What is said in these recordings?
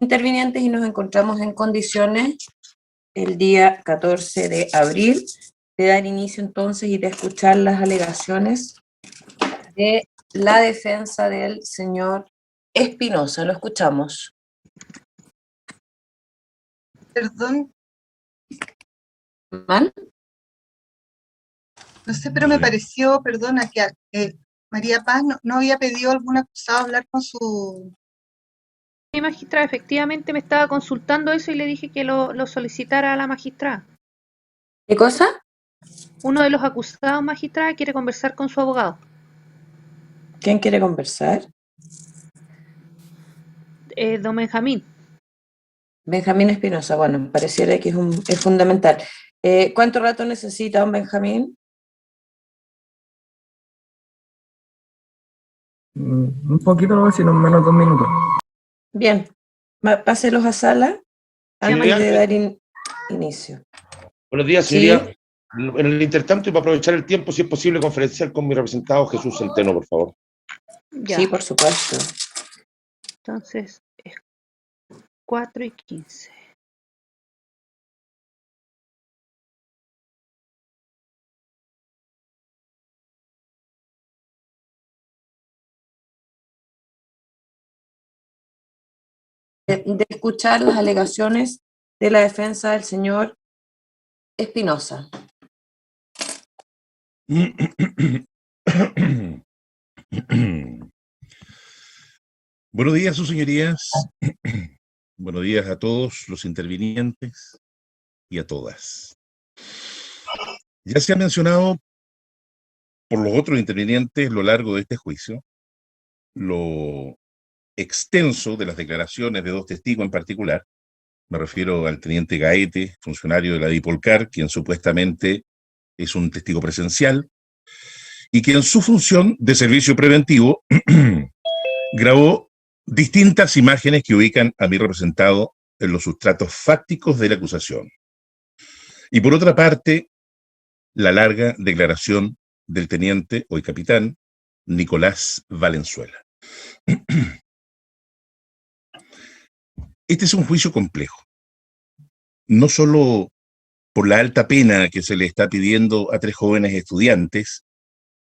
intervinientes y nos encontramos en condiciones el día 14 de abril de dar inicio entonces y de escuchar las alegaciones de la defensa del señor Espinosa. Lo escuchamos. Perdón. ¿Man? No sé, pero me pareció, perdona, que María Paz no había pedido a algún acusado hablar con su... Mi magistrada, efectivamente me estaba consultando eso y le dije que lo solicitara a la magistrada. ¿Qué cosa? Uno de los acusados, magistrada, quiere conversar con su abogado. ¿Quién quiere conversar? Don Benjamín. Benjamín Espinosa, bueno, pareciera que es fundamental. ¿Cuánto rato necesita don Benjamín? Un poquito, no, sino menos de 2 minutos. Bien, páselos a sala antes de dar inicio. Buenos días, señoría. ¿Sí? En el intertanto, y para aprovechar el tiempo, si es posible, conferenciar con mi representado Jesús Centeno, por favor. Ya. Sí, por supuesto. Entonces, es 4:15. De escuchar las alegaciones de la defensa del señor Espinosa. Buenos días, sus señorías. Buenos días a todos los intervinientes y a todas. Ya se ha mencionado por los otros intervinientes a lo largo de este juicio lo extenso de las declaraciones de 2 testigos en particular. Me refiero al teniente Gaete, funcionario de la DIPOLCAR, quien supuestamente es un testigo presencial y que en su función de servicio preventivo grabó distintas imágenes que ubican a mi representado en los sustratos fácticos de la acusación. Y por otra parte, la larga declaración del teniente, hoy capitán, Nicolás Valenzuela. Este es un juicio complejo, no solo por la alta pena que se le está pidiendo a 3 jóvenes estudiantes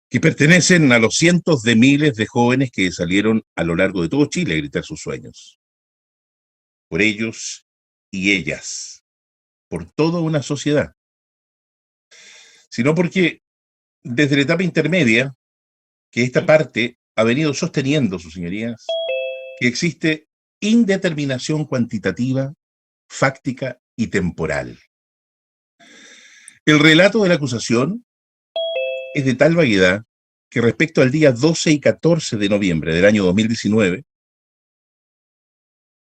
que pertenecen a los cientos de miles de jóvenes que salieron a lo largo de todo Chile a gritar sus sueños. Por ellos y ellas, por toda una sociedad. Sino porque desde la etapa intermedia, que esta parte ha venido sosteniendo, sus señorías, que existe indeterminación cuantitativa, fáctica y temporal. El relato de la acusación es de tal vaguedad que respecto al día 12 y 14 de noviembre del año 2019,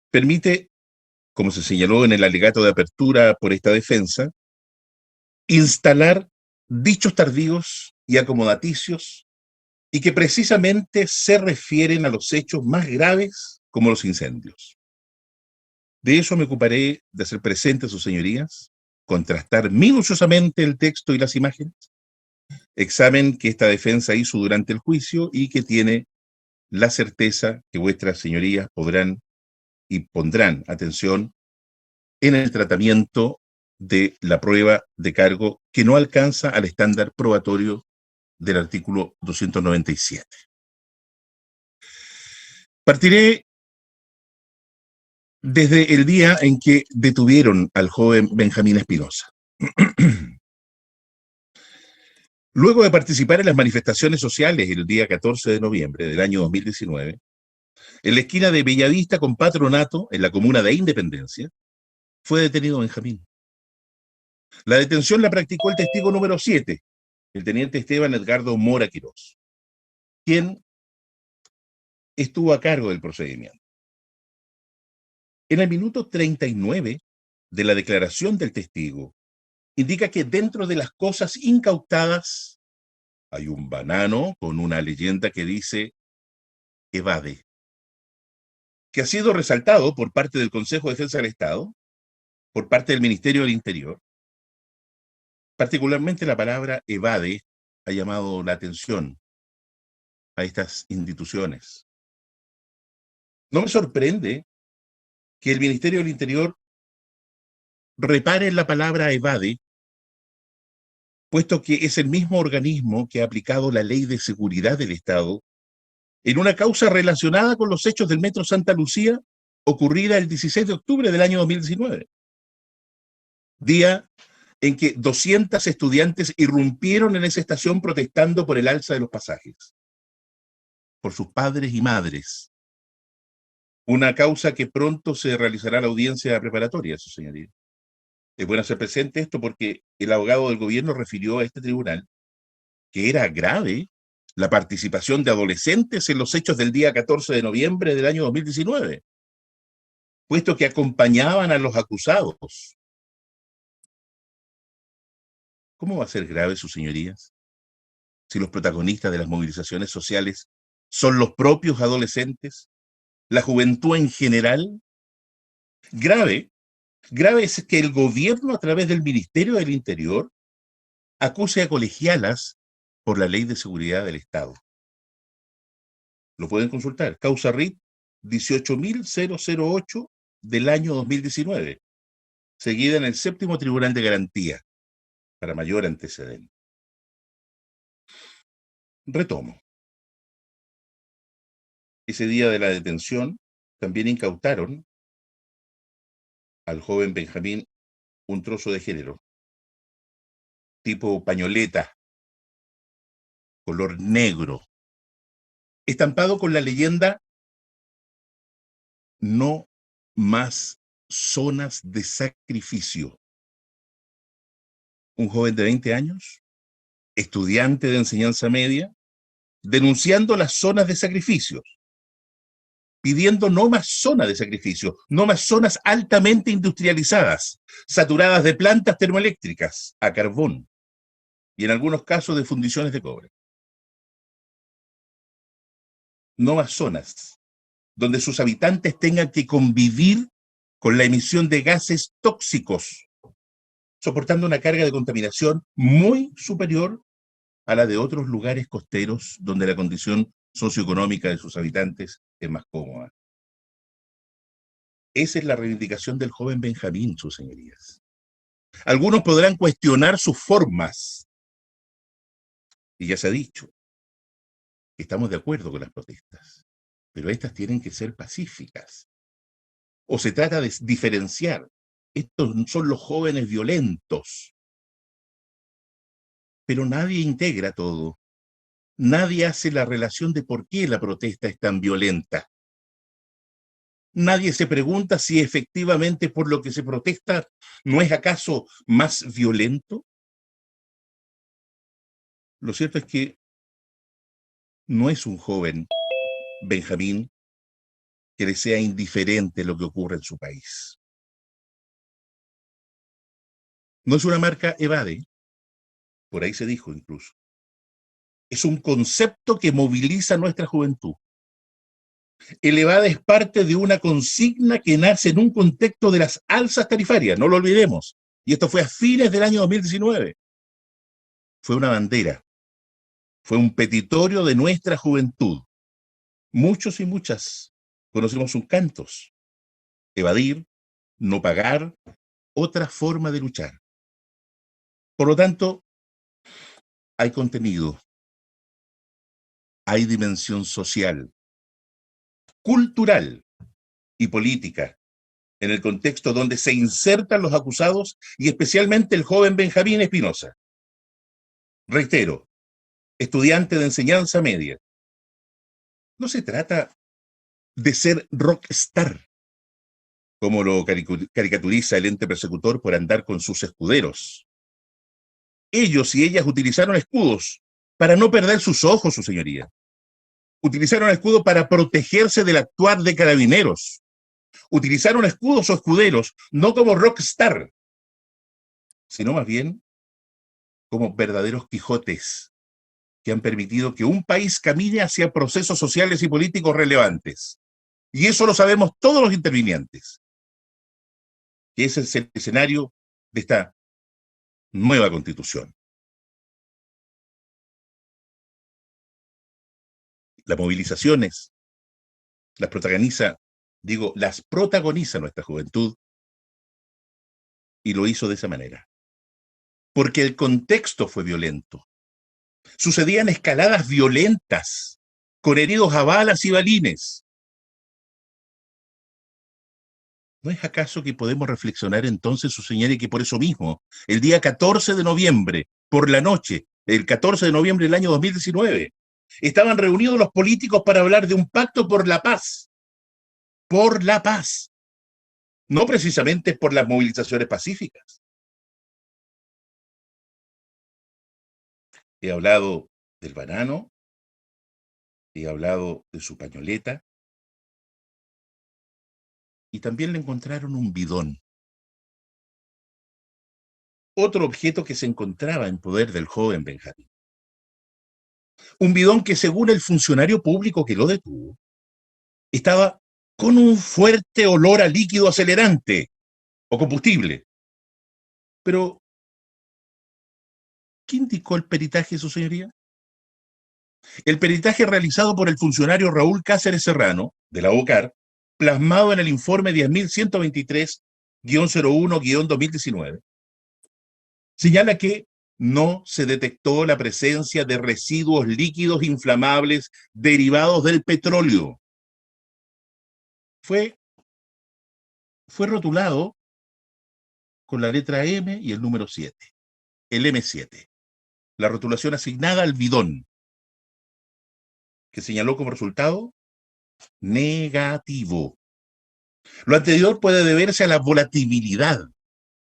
permite, como se señaló en el alegato de apertura por esta defensa, instalar dichos tardíos y acomodaticios y que precisamente se refieren a los hechos más graves como los incendios. De eso me ocuparé de hacer presente a sus señorías, contrastar minuciosamente el texto y las imágenes, examen que esta defensa hizo durante el juicio y que tiene la certeza que vuestras señorías podrán y pondrán atención en el tratamiento de la prueba de cargo que no alcanza al estándar probatorio del artículo 297. Partiré desde el día en que detuvieron al joven Benjamín Espinosa. Luego de participar en las manifestaciones sociales el día 14 de noviembre del año 2019, en la esquina de Bellavista con Patronato, en la comuna de Independencia, fue detenido Benjamín. La detención la practicó el testigo número 7, el teniente Esteban Edgardo Mora Quirós, quien estuvo a cargo del procedimiento. En el minuto 39 de la declaración del testigo, indica que dentro de las cosas incautadas hay un banano con una leyenda que dice evade, que ha sido resaltado por parte del Consejo de Defensa del Estado, por parte del Ministerio del Interior. Particularmente la palabra evade ha llamado la atención a estas instituciones. No me sorprende que el Ministerio del Interior repare en la palabra evade, puesto que es el mismo organismo que ha aplicado la Ley de Seguridad del Estado en una causa relacionada con los hechos del Metro Santa Lucía ocurrida el 16 de octubre del año 2019, día en que 200 estudiantes irrumpieron en esa estación protestando por el alza de los pasajes, por sus padres y madres. Una causa que pronto se realizará la audiencia preparatoria, su señoría. Es bueno hacer presente esto porque el abogado del gobierno refirió a este tribunal que era grave la participación de adolescentes en los hechos del día 14 de noviembre del año 2019, puesto que acompañaban a los acusados. ¿Cómo va a ser grave, sus señorías, si los protagonistas de las movilizaciones sociales son los propios adolescentes, la juventud en general? Grave es que el gobierno, a través del Ministerio del Interior, acuse a colegialas por la Ley de Seguridad del Estado. Lo pueden consultar. Causa RIT 18.008 del año 2019, seguida en el 7º Tribunal de Garantía, para mayor antecedente. Retomo. Ese día de la detención también incautaron al joven Benjamín un trozo de género, tipo pañoleta, color negro, estampado con la leyenda "No más zonas de sacrificio". Un joven de 20 años, estudiante de enseñanza media, denunciando las zonas de sacrificios, pidiendo no más zonas de sacrificio, no más zonas altamente industrializadas, saturadas de plantas termoeléctricas a carbón y en algunos casos de fundiciones de cobre. No más zonas donde sus habitantes tengan que convivir con la emisión de gases tóxicos, soportando una carga de contaminación muy superior a la de otros lugares costeros donde la condición socioeconómica de sus habitantes es más cómoda. Esa es la reivindicación del joven Benjamín, sus señorías. Algunos podrán cuestionar sus formas, y ya se ha dicho que estamos de acuerdo con las protestas, pero estas tienen que ser pacíficas. O se trata de diferenciar. Estos son los jóvenes violentos. Pero nadie integra todo. Nadie hace la relación de por qué la protesta es tan violenta. Nadie se pregunta si efectivamente por lo que se protesta no es acaso más violento. Lo cierto es que no es un joven Benjamín que le sea indiferente lo que ocurre en su país. No es una marca evade, por ahí se dijo incluso. Es un concepto que moviliza a nuestra juventud. El evade es parte de una consigna que nace en un contexto de las alzas tarifarias, no lo olvidemos. Y esto fue a fines del año 2019. Fue una bandera, fue un petitorio de nuestra juventud. Muchos y muchas conocemos sus cantos. Evadir, no pagar, otra forma de luchar. Por lo tanto, hay contenido, hay dimensión social, cultural y política en el contexto donde se insertan los acusados y especialmente el joven Benjamín Espinosa. Reitero, estudiante de enseñanza media. No se trata de ser rockstar, como lo caricaturiza el ente persecutor por andar con sus escuderos. Ellos y ellas utilizaron escudos para no perder sus ojos, su señoría. Utilizaron escudos para protegerse del actuar de carabineros. Utilizaron escudos o escuderos no como rockstar, sino más bien como verdaderos Quijotes que han permitido que un país camine hacia procesos sociales y políticos relevantes. Y eso lo sabemos todos los intervinientes, que ese es el escenario de esta nueva constitución. Las movilizaciones las protagoniza Digo, las protagoniza nuestra juventud, y lo hizo de esa manera. Porque el contexto fue violento. Sucedían escaladas violentas, con heridos a balas y balines. ¿No es acaso que podemos reflexionar entonces, su señoría, que por eso mismo, el día 14 de noviembre, por la noche, el 14 de noviembre del año 2019, estaban reunidos los políticos para hablar de un pacto por la paz? Por la paz. No precisamente por las movilizaciones pacíficas. He hablado del banano, he hablado de su pañoleta, y también le encontraron un bidón. Otro objeto que se encontraba en poder del joven Benjamín. Un bidón que, según el funcionario público que lo detuvo, estaba con un fuerte olor a líquido acelerante o combustible. Pero, ¿qué indicó el peritaje, su señoría? El peritaje realizado por el funcionario Raúl Cáceres Serrano, de la OCAR, plasmado en el informe 10.123-01-2019, señala que no se detectó la presencia de residuos líquidos inflamables derivados del petróleo. Fue rotulado con la letra M y el número 7, el M7, la rotulación asignada al bidón, que señaló como resultado negativo. Lo anterior puede deberse a la volatilidad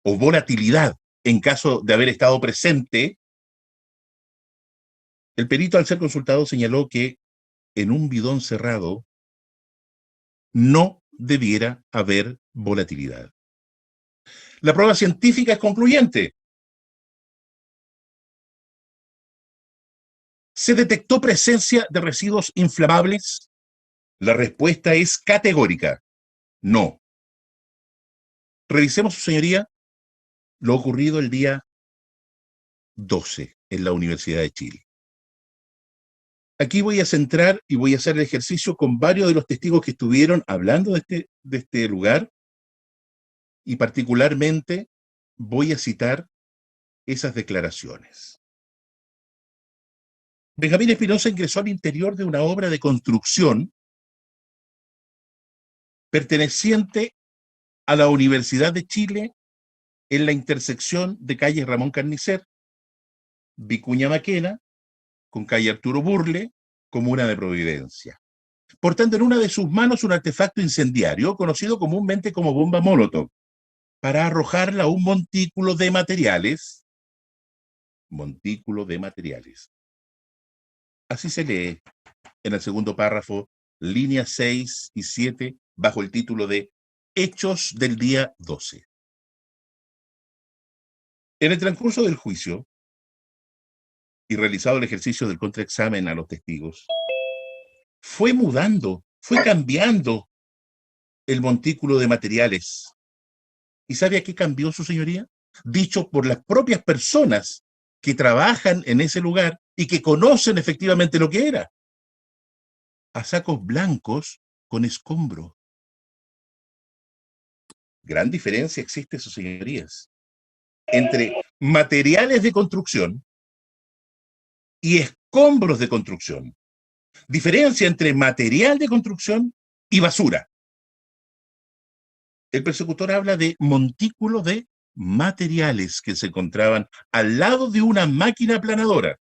o volatilidad en caso de haber estado presente. El perito, al ser consultado, señaló que en un bidón cerrado no debiera haber volatilidad. La prueba científica es concluyente. ¿Se detectó presencia de residuos inflamables? La respuesta es categórica: no. Revisemos, su señoría, lo ocurrido el día 12 en la Universidad de Chile. Aquí voy a centrar y voy a hacer el ejercicio con varios de los testigos que estuvieron hablando de este lugar, y particularmente voy a citar esas declaraciones. Benjamín Espinosa ingresó al interior de una obra de construcción perteneciente a la Universidad de Chile en la intersección de calle Ramón Carnicer, Vicuña Maquena, con calle Arturo Burle, comuna de Providencia. Portando en una de sus manos un artefacto incendiario conocido comúnmente como bomba Molotov, para arrojarla a un montículo de materiales. Montículo de materiales. Así se lee en el segundo párrafo, líneas 6 y 7, bajo el título de Hechos del día 12. En el transcurso del juicio y realizado el ejercicio del contraexamen a los testigos, fue mudando, fue cambiando el montículo de materiales. ¿Y sabe a qué cambió, su señoría? Dicho por las propias personas que trabajan en ese lugar y que conocen efectivamente lo que era: a sacos blancos con escombro. Gran diferencia existe, sus señorías, entre materiales de construcción y escombros de construcción. Diferencia entre material de construcción y basura. El persecutor habla de montículo de materiales que se encontraban al lado de una máquina aplanadora.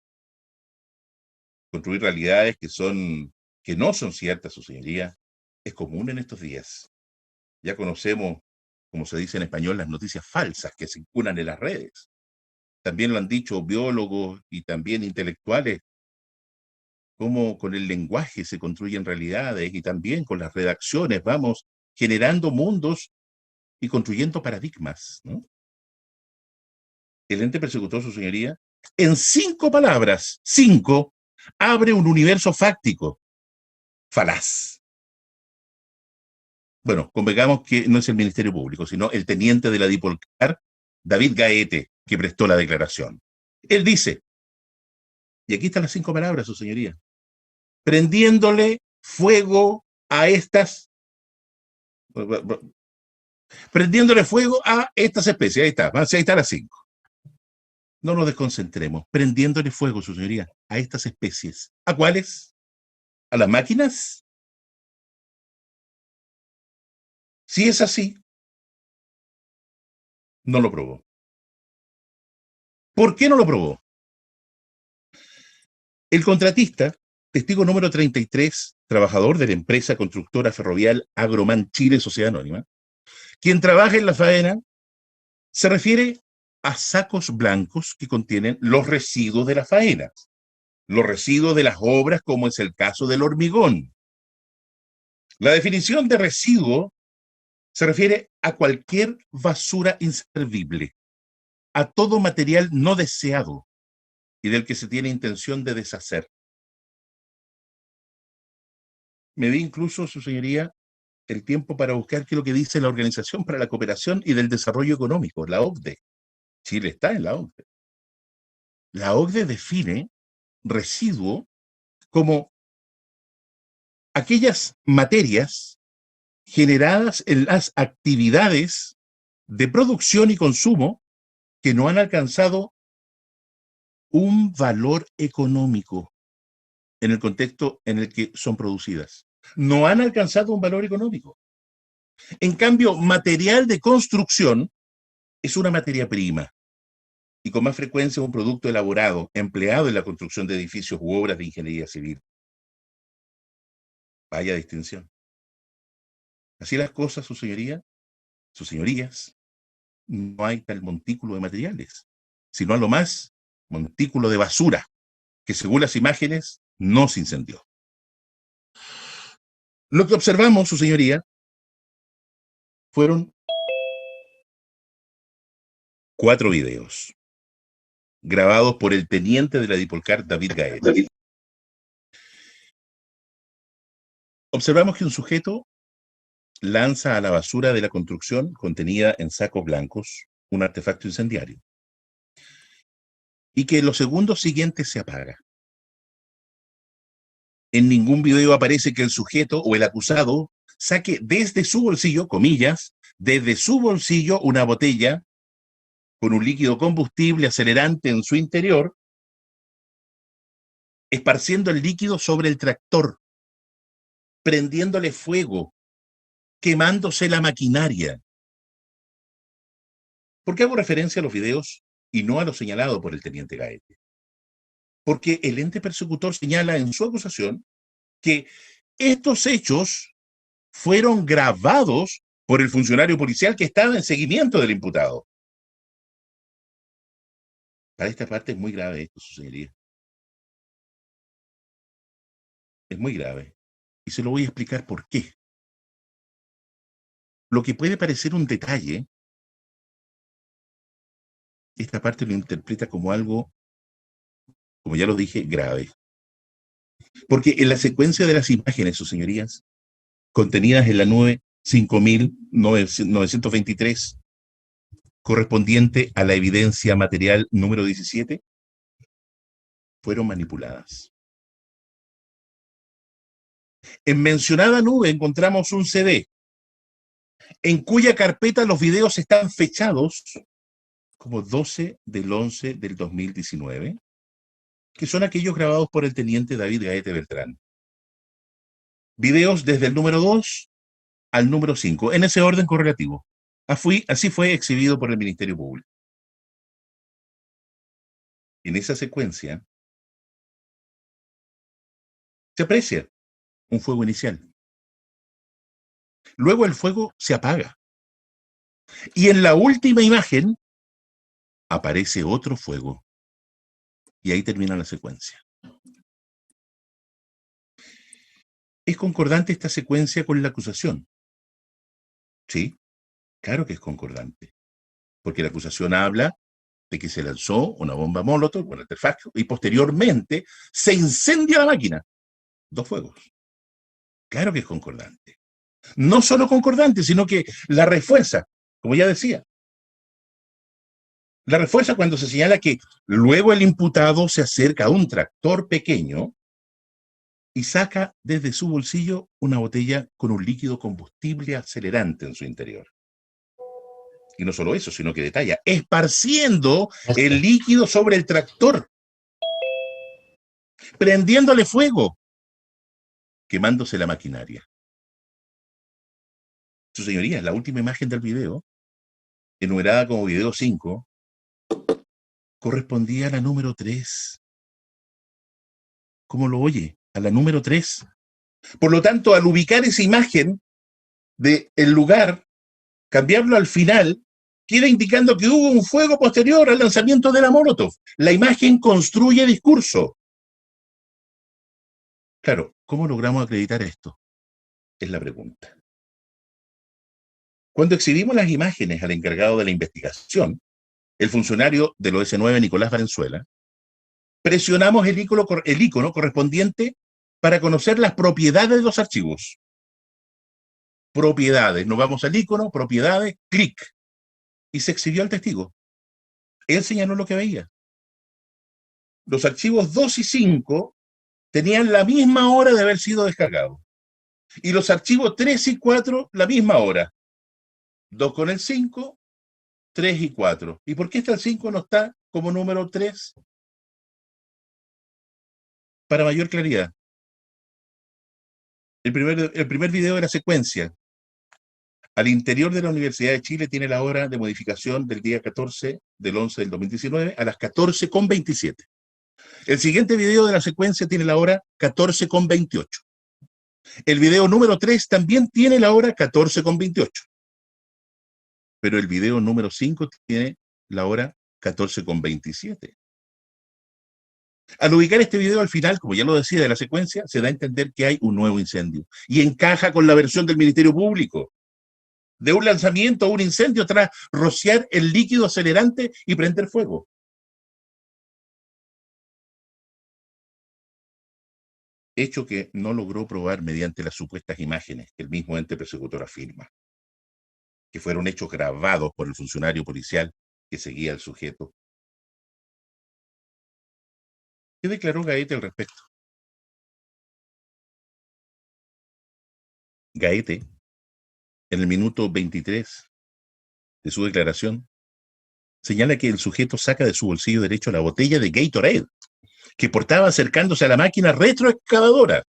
Construir realidades que no son ciertas, su señoría, es común en estos días. Ya conocemos, como se dice en español, las noticias falsas que circulan en las redes. También lo han dicho biólogos y también intelectuales, cómo con el lenguaje se construyen realidades, y también con las redacciones vamos generando mundos y construyendo paradigmas, ¿no? El ente persecutor, su señoría, en 5 palabras, 5, abre un universo fáctico, falaz. Bueno, convengamos que no es el Ministerio Público, sino el teniente de la Dipolcar, David Gaete, que prestó la declaración. Él dice, y aquí están las 5 palabras, su señoría: prendiéndole fuego a estas Prendiéndole fuego a estas especies. Ahí está, ahí está las 5. No nos desconcentremos. Prendiéndole fuego, su señoría, a estas especies. ¿A cuáles? ¿A las máquinas? Si es así, no lo probó. ¿Por qué no lo probó? El contratista, testigo número 33, trabajador de la empresa constructora ferrovial Agroman Chile Sociedad Anónima, quien trabaja en la faena, se refiere a sacos blancos que contienen los residuos de la faena, los residuos de las obras, como es el caso del hormigón. La definición de residuo se refiere a cualquier basura inservible, a todo material no deseado y del que se tiene intención de deshacer. Me di incluso, su señoría, el tiempo para buscar qué es lo que dice la Organización para la Cooperación y del Desarrollo Económico, la OCDE. Chile está en la OCDE. La OCDE define residuo como aquellas materias generadas en las actividades de producción y consumo que no han alcanzado un valor económico en el contexto en el que son producidas. No han alcanzado un valor económico. En cambio, material de construcción es una materia prima y con más frecuencia un producto elaborado, empleado en la construcción de edificios u obras de ingeniería civil. Vaya distinción. Así las cosas, su señoría, sus señorías, no hay tal montículo de materiales, sino a lo más montículo de basura, que según las imágenes no se incendió. Lo que observamos, su señoría, fueron 4 videos, grabados por el teniente de la Dipolcar, David Gaete. Observamos que un sujeto lanza a la basura de la construcción contenida en sacos blancos un artefacto incendiario y que en los segundos siguientes se apaga. En ningún video aparece que el sujeto o el acusado saque desde su bolsillo, comillas, desde su bolsillo una botella con un líquido combustible acelerante en su interior, esparciendo el líquido sobre el tractor, prendiéndole fuego, quemándose la maquinaria. ¿Por qué hago referencia a los videos y no a lo señalado por el teniente Gaete? Porque el ente persecutor señala en su acusación que estos hechos fueron grabados por el funcionario policial que estaba en seguimiento del imputado. Para esta parte es muy grave esto, su señoría. Es muy grave. Y se lo voy a explicar por qué. Lo que puede parecer un detalle, esta parte lo interpreta como algo, como ya lo dije, grave. Porque en la secuencia de las imágenes, sus señorías, contenidas en la nube 5923, correspondiente a la evidencia material número 17, fueron manipuladas. En mencionada nube encontramos un CD, en cuya carpeta los videos están fechados como 12 del 11 del 2019, que son aquellos grabados por el teniente David Gaete Beltrán. Videos desde el número 2 al número 5, en ese orden correlativo. Así fue exhibido por el Ministerio Público. En esa secuencia se aprecia un fuego inicial. Luego el fuego se apaga. Y en la última imagen aparece otro fuego. Y ahí termina la secuencia. ¿Es concordante esta secuencia con la acusación? Sí, claro que es concordante. Porque la acusación habla de que se lanzó una bomba Molotov con artefacto y posteriormente se incendia la máquina. 2 fuegos. Claro que es concordante. No solo concordante, sino que la refuerza, como ya decía. La refuerza cuando se señala que luego el imputado se acerca a un tractor pequeño y saca desde su bolsillo una botella con un líquido combustible acelerante en su interior. Y no solo eso, sino que detalla, esparciendo el líquido sobre el tractor, prendiéndole fuego, quemándose la maquinaria. Su señoría, la última imagen del video, enumerada como video 5, correspondía a la número 3. ¿Cómo lo oye? A la número 3. Por lo tanto, al ubicar esa imagen del lugar, cambiarlo al final, queda indicando que hubo un fuego posterior al lanzamiento de la Molotov. La imagen construye discurso. Claro, ¿cómo logramos acreditar esto? Es la pregunta. Cuando exhibimos las imágenes al encargado de la investigación, el funcionario del OS9, Nicolás Valenzuela, presionamos el icono correspondiente para conocer las propiedades de los archivos. Propiedades, nos vamos al icono, propiedades, clic, y se exhibió al testigo. Él señaló lo que veía. Los archivos 2 y 5 tenían la misma hora de haber sido descargados. Y los archivos 3 y 4, la misma hora. 2 con el 5, 3 y 4. ¿Y por qué el 5 no está como número 3? Para mayor claridad. El primer video de la secuencia. Al interior de la Universidad de Chile tiene la hora de modificación del día 14 del 11 del 2019 a las 14:27. El siguiente video de la secuencia tiene la hora 14:28. El video número 3 también tiene la hora 14:28. Pero el video número 5 tiene la hora 14:27. Al ubicar este video al final, como ya lo decía, de la secuencia, se da a entender que hay un nuevo incendio. Y encaja con la versión del Ministerio Público de un lanzamiento o un incendio tras rociar el líquido acelerante y prender fuego. Hecho que no logró probar mediante las supuestas imágenes que el mismo ente persecutor afirma, que fueron hechos grabados por el funcionario policial que seguía al sujeto. ¿Qué declaró Gaete al respecto? Gaete, en el minuto 23 de su declaración, señala que el sujeto saca de su bolsillo derecho la botella de Gatorade que portaba acercándose a la máquina retroexcavadora,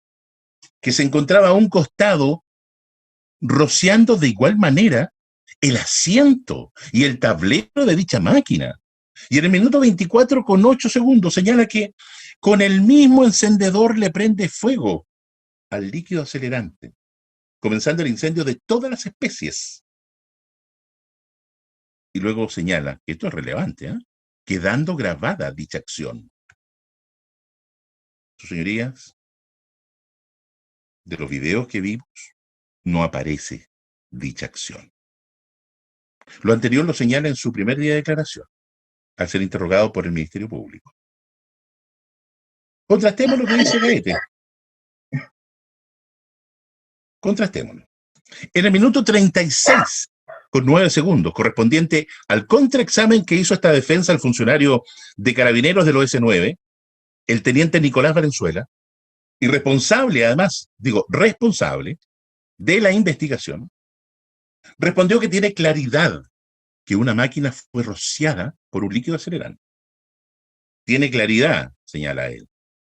que se encontraba a un costado, rociando de igual manera el asiento y el tablero de dicha máquina. Y en el minuto 24 con 8 segundos señala que con el mismo encendedor le prende fuego al líquido acelerante, comenzando el incendio de todas las especies. Y luego señala, que esto es relevante, quedando grabada dicha acción. Sus señorías, de los videos que vimos, no aparece dicha acción. Lo anterior lo señala en su primer día de declaración, al ser interrogado por el Ministerio Público. Contrastemos lo que dice Gaete. Contrastémoslo. En el minuto 36, con 9 segundos, correspondiente al contraexamen que hizo esta defensa al funcionario de Carabineros del OS9, el teniente Nicolás Valenzuela, y responsable, además, responsable de la investigación, respondió que tiene claridad que una máquina fue rociada por un líquido acelerante. Tiene claridad, señala él,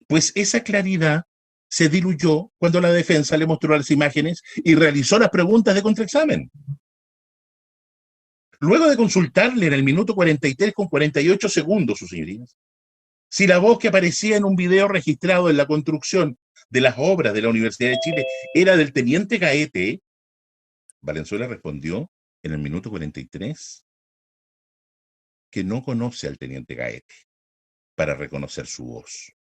pues esa claridad se diluyó cuando la defensa le mostró las imágenes y realizó las preguntas de contraexamen. Luego de consultarle en el minuto 43 con 48 segundos, sus señorías, si la voz que aparecía en un video registrado en la construcción de las obras de la Universidad de Chile era del teniente Gaete, Valenzuela respondió en el minuto 43 que no conoce al teniente Gaete para reconocer su voz.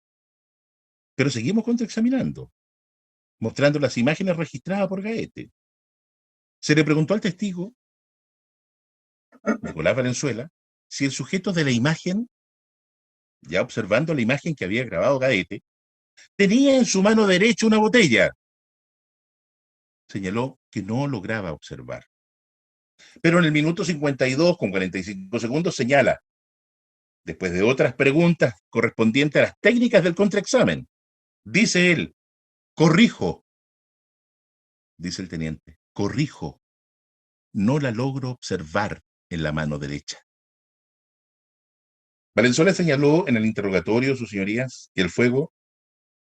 Pero seguimos contraexaminando, mostrando las imágenes registradas por Gaete. Se le preguntó al testigo, Nicolás Valenzuela, si el sujeto de la imagen, ya observando la imagen que había grabado Gaete, tenía en su mano derecha una botella. Señaló que no lograba observar. Pero en el minuto 52 con 45 segundos señala, después de otras preguntas correspondientes a las técnicas del contraexamen, dice él, Corrijo, dice el teniente, corrijo. No la logro observar en la mano derecha. Valenzuela señaló en el interrogatorio, sus señorías, que el fuego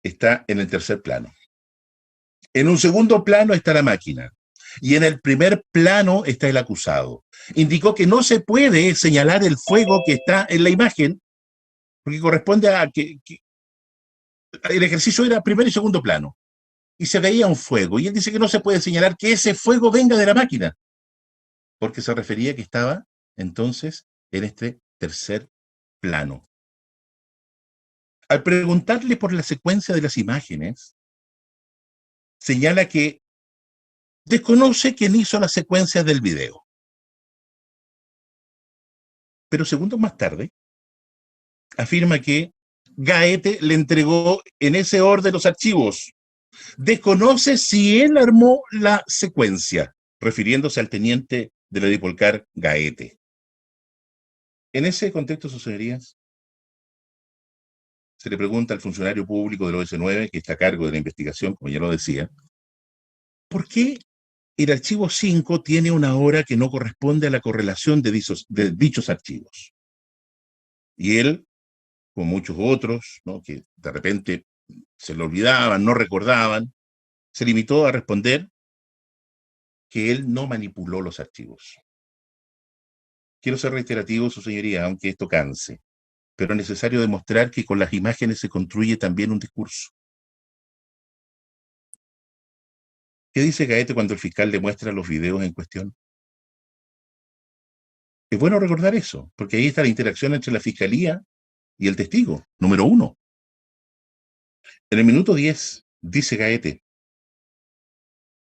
está en el tercer plano. En un segundo plano está la máquina. Y en el primer plano está el acusado. Indicó que no se puede señalar el fuego que está en la imagen, porque corresponde a que el ejercicio era primer y segundo plano. Y se veía un fuego. Y él dice que no se puede señalar que ese fuego venga de la máquina, porque se refería que estaba entonces en este tercer plano. Al preguntarle por la secuencia de las imágenes, señala que desconoce quién hizo la secuencia del video. Pero segundos más tarde, afirma que Gaete le entregó en ese orden los archivos. Desconoce si él armó la secuencia, refiriéndose al teniente de la Dipolcar Gaete. En ese contexto, sus señorías, se le pregunta al funcionario público del OS9, que está a cargo de la investigación, como ya lo decía, ¿por qué el archivo 5 tiene una hora que no corresponde a la correlación de dichos archivos? Y él, como muchos otros, ¿no?, que de repente se lo olvidaban, no recordaban, se limitó a responder que él no manipuló los archivos. Quiero ser reiterativo, su señoría, aunque esto canse, pero es necesario demostrar que con las imágenes se construye también un discurso. ¿Qué dice Gaete cuando el fiscal le muestra los videos en cuestión? Es bueno recordar eso, porque ahí está la interacción entre la fiscalía y el testigo, número 1. En el minuto 10, dice Gaete,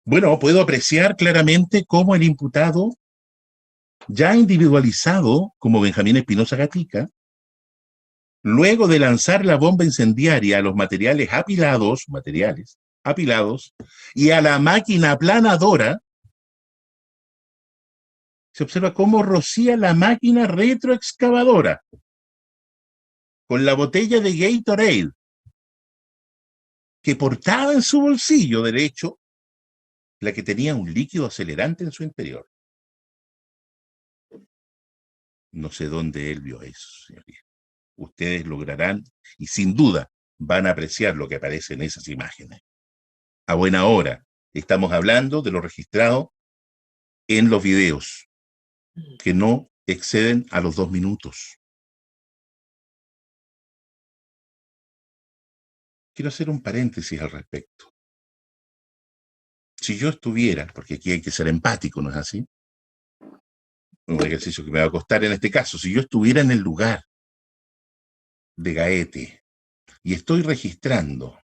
bueno, puedo apreciar claramente cómo el imputado, ya individualizado como Benjamín Espinosa Gatica, luego de lanzar la bomba incendiaria a los materiales apilados, y a la máquina aplanadora, se observa cómo rocía la máquina retroexcavadora con la botella de Gatorade que portaba en su bolsillo derecho, la que tenía un líquido acelerante en su interior. No sé dónde él vio eso, señoría. Ustedes lograrán, y sin duda, van a apreciar lo que aparece en esas imágenes. A buena hora, estamos hablando de lo registrado en los videos, que no exceden a los 2 minutos. Quiero hacer un paréntesis al respecto. Si yo estuviera, porque aquí hay que ser empático, ¿no es así? Un ejercicio que me va a costar en este caso. Si yo estuviera en el lugar de Gaete y estoy registrando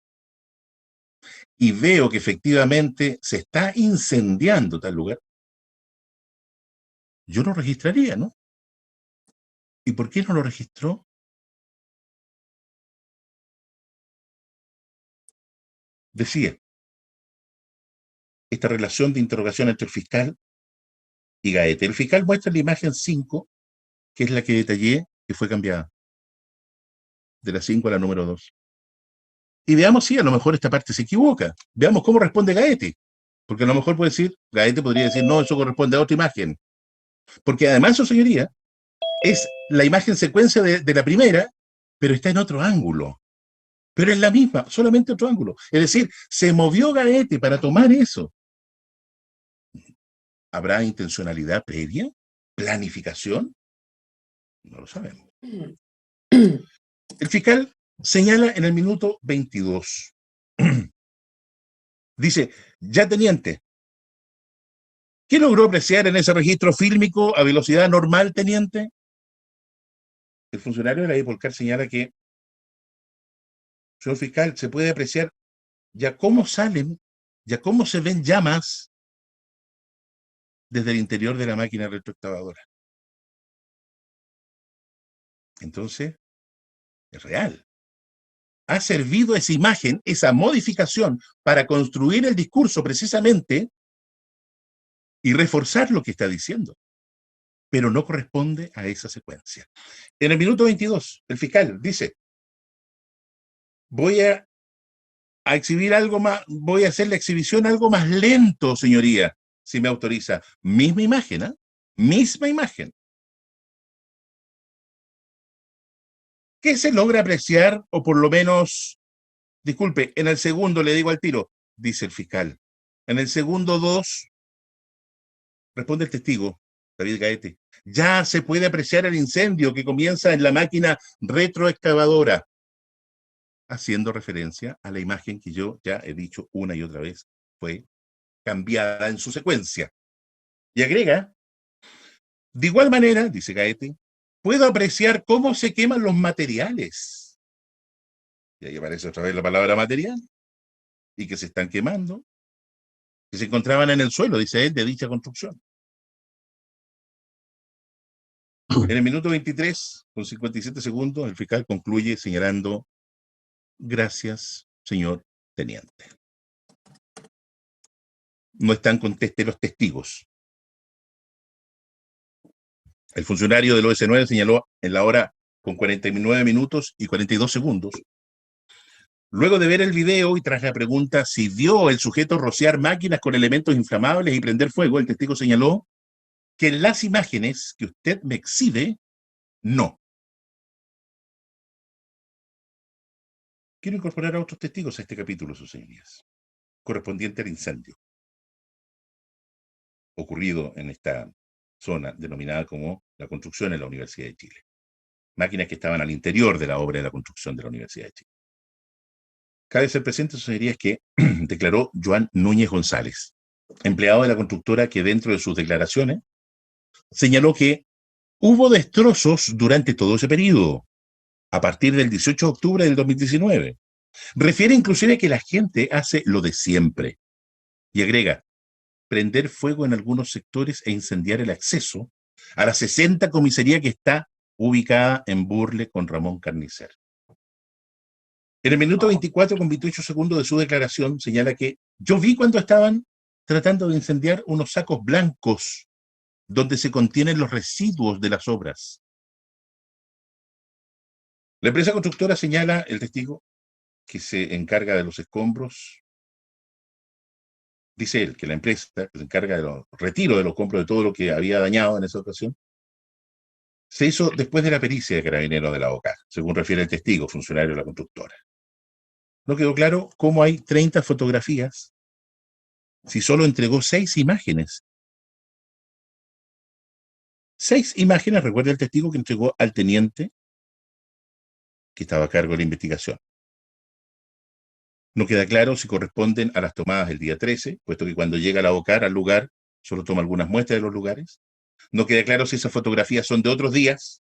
y veo que efectivamente se está incendiando tal lugar, yo lo registraría, ¿no? ¿Y por qué no lo registró? Decía, esta relación de interrogación entre el fiscal y Gaete. El fiscal muestra la imagen 5, que es la que detallé, que fue cambiada. De la 5 a la número 2. Y veamos si a lo mejor esta parte se equivoca. Veamos cómo responde Gaete. Porque a lo mejor puede decir, Gaete podría decir, no, eso corresponde a otra imagen. Porque además, su señoría, es la imagen secuencia de la primera, pero está en otro ángulo. Pero es la misma, solamente otro ángulo. Es decir, se movió Gaete para tomar eso. ¿Habrá intencionalidad previa? ¿Planificación? No lo sabemos. El fiscal señala en el minuto 22. Dice, ya teniente, ¿qué logró apreciar en ese registro fílmico a velocidad normal, teniente? El funcionario de la Dipolcar señala que, señor fiscal, se puede apreciar ya cómo salen, ya cómo se ven llamas desde el interior de la máquina retroexcavadora. Entonces, es real. Ha servido esa imagen, esa modificación, para construir el discurso precisamente y reforzar lo que está diciendo. Pero no corresponde a esa secuencia. En el minuto 22, el fiscal dice, voy a a exhibir algo más, voy a hacer la exhibición algo más lento, señoría, si me autoriza. Misma imagen, ¿eh? Misma imagen. ¿Qué se logra apreciar, o por lo menos, disculpe, en el segundo le digo al tiro, dice el fiscal. En el segundo 2, responde el testigo, David Gaete. Ya se puede apreciar el incendio que comienza en la máquina retroexcavadora, haciendo referencia a la imagen que yo ya he dicho una y otra vez, fue cambiada en su secuencia. Y agrega, de igual manera, dice Gaete, puedo apreciar cómo se queman los materiales. Y ahí aparece otra vez la palabra material, y que se están quemando, que se encontraban en el suelo, dice él, de dicha construcción. En el minuto 23, con 57 segundos, el fiscal concluye señalando, gracias, señor teniente. No están conteste los testigos. El funcionario del OS9 señaló en la hora con 49 minutos y 42 segundos. Luego de ver el video y tras la pregunta si vio el sujeto rociar máquinas con elementos inflamables y prender fuego, el testigo señaló que en las imágenes que usted me exhibe, no. Quiero incorporar a otros testigos a este capítulo, sus señorías, correspondiente al incendio ocurrido en esta zona denominada como la construcción en la Universidad de Chile. Máquinas que estaban al interior de la obra de la construcción de la Universidad de Chile. Cabe ser presente, sus señorías, que declaró Joan Núñez González, empleado de la constructora, que dentro de sus declaraciones señaló que hubo destrozos durante todo ese periodo, a partir del 18 de octubre del 2019. Refiere inclusive que la gente hace lo de siempre. Y agrega, prender fuego en algunos sectores e incendiar el acceso a la 60 comisaría que está ubicada en Burle con Ramón Carnicer. En el minuto 24 con 28 segundos de su declaración señala que yo vi cuando estaban tratando de incendiar unos sacos blancos donde se contienen los residuos de las obras. La empresa constructora, señala el testigo, que se encarga de los escombros. Dice él que la empresa que se encarga del retiro de los escombros de todo lo que había dañado en esa ocasión, se hizo después de la pericia de Carabineros de la OCA, según refiere el testigo, funcionario de la constructora. No quedó claro cómo hay 30 fotografías si solo entregó 6 imágenes. 6 imágenes, recuerda el testigo, que entregó al teniente que estaba a cargo de la investigación. No queda claro si corresponden a las tomadas del día 13, puesto que cuando llega la OCAR al lugar, solo toma algunas muestras de los lugares. No queda claro si esas fotografías son de otros días.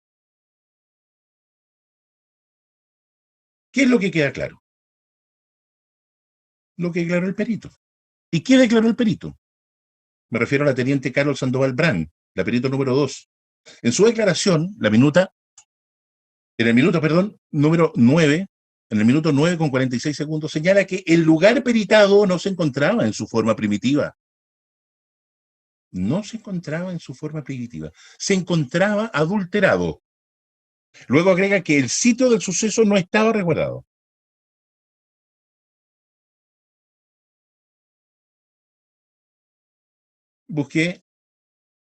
¿Qué es lo que queda claro? Lo que declaró el perito. ¿Y qué declaró el perito? Me refiero a la teniente Carlos Sandoval Brand, la perito número 2. En su declaración, en el minuto número 9, en el minuto 9 con 46 segundos, señala que el lugar peritado no se encontraba en su forma primitiva. No se encontraba en su forma primitiva. Se encontraba adulterado. Luego agrega que el sitio del suceso no estaba resguardado. Busqué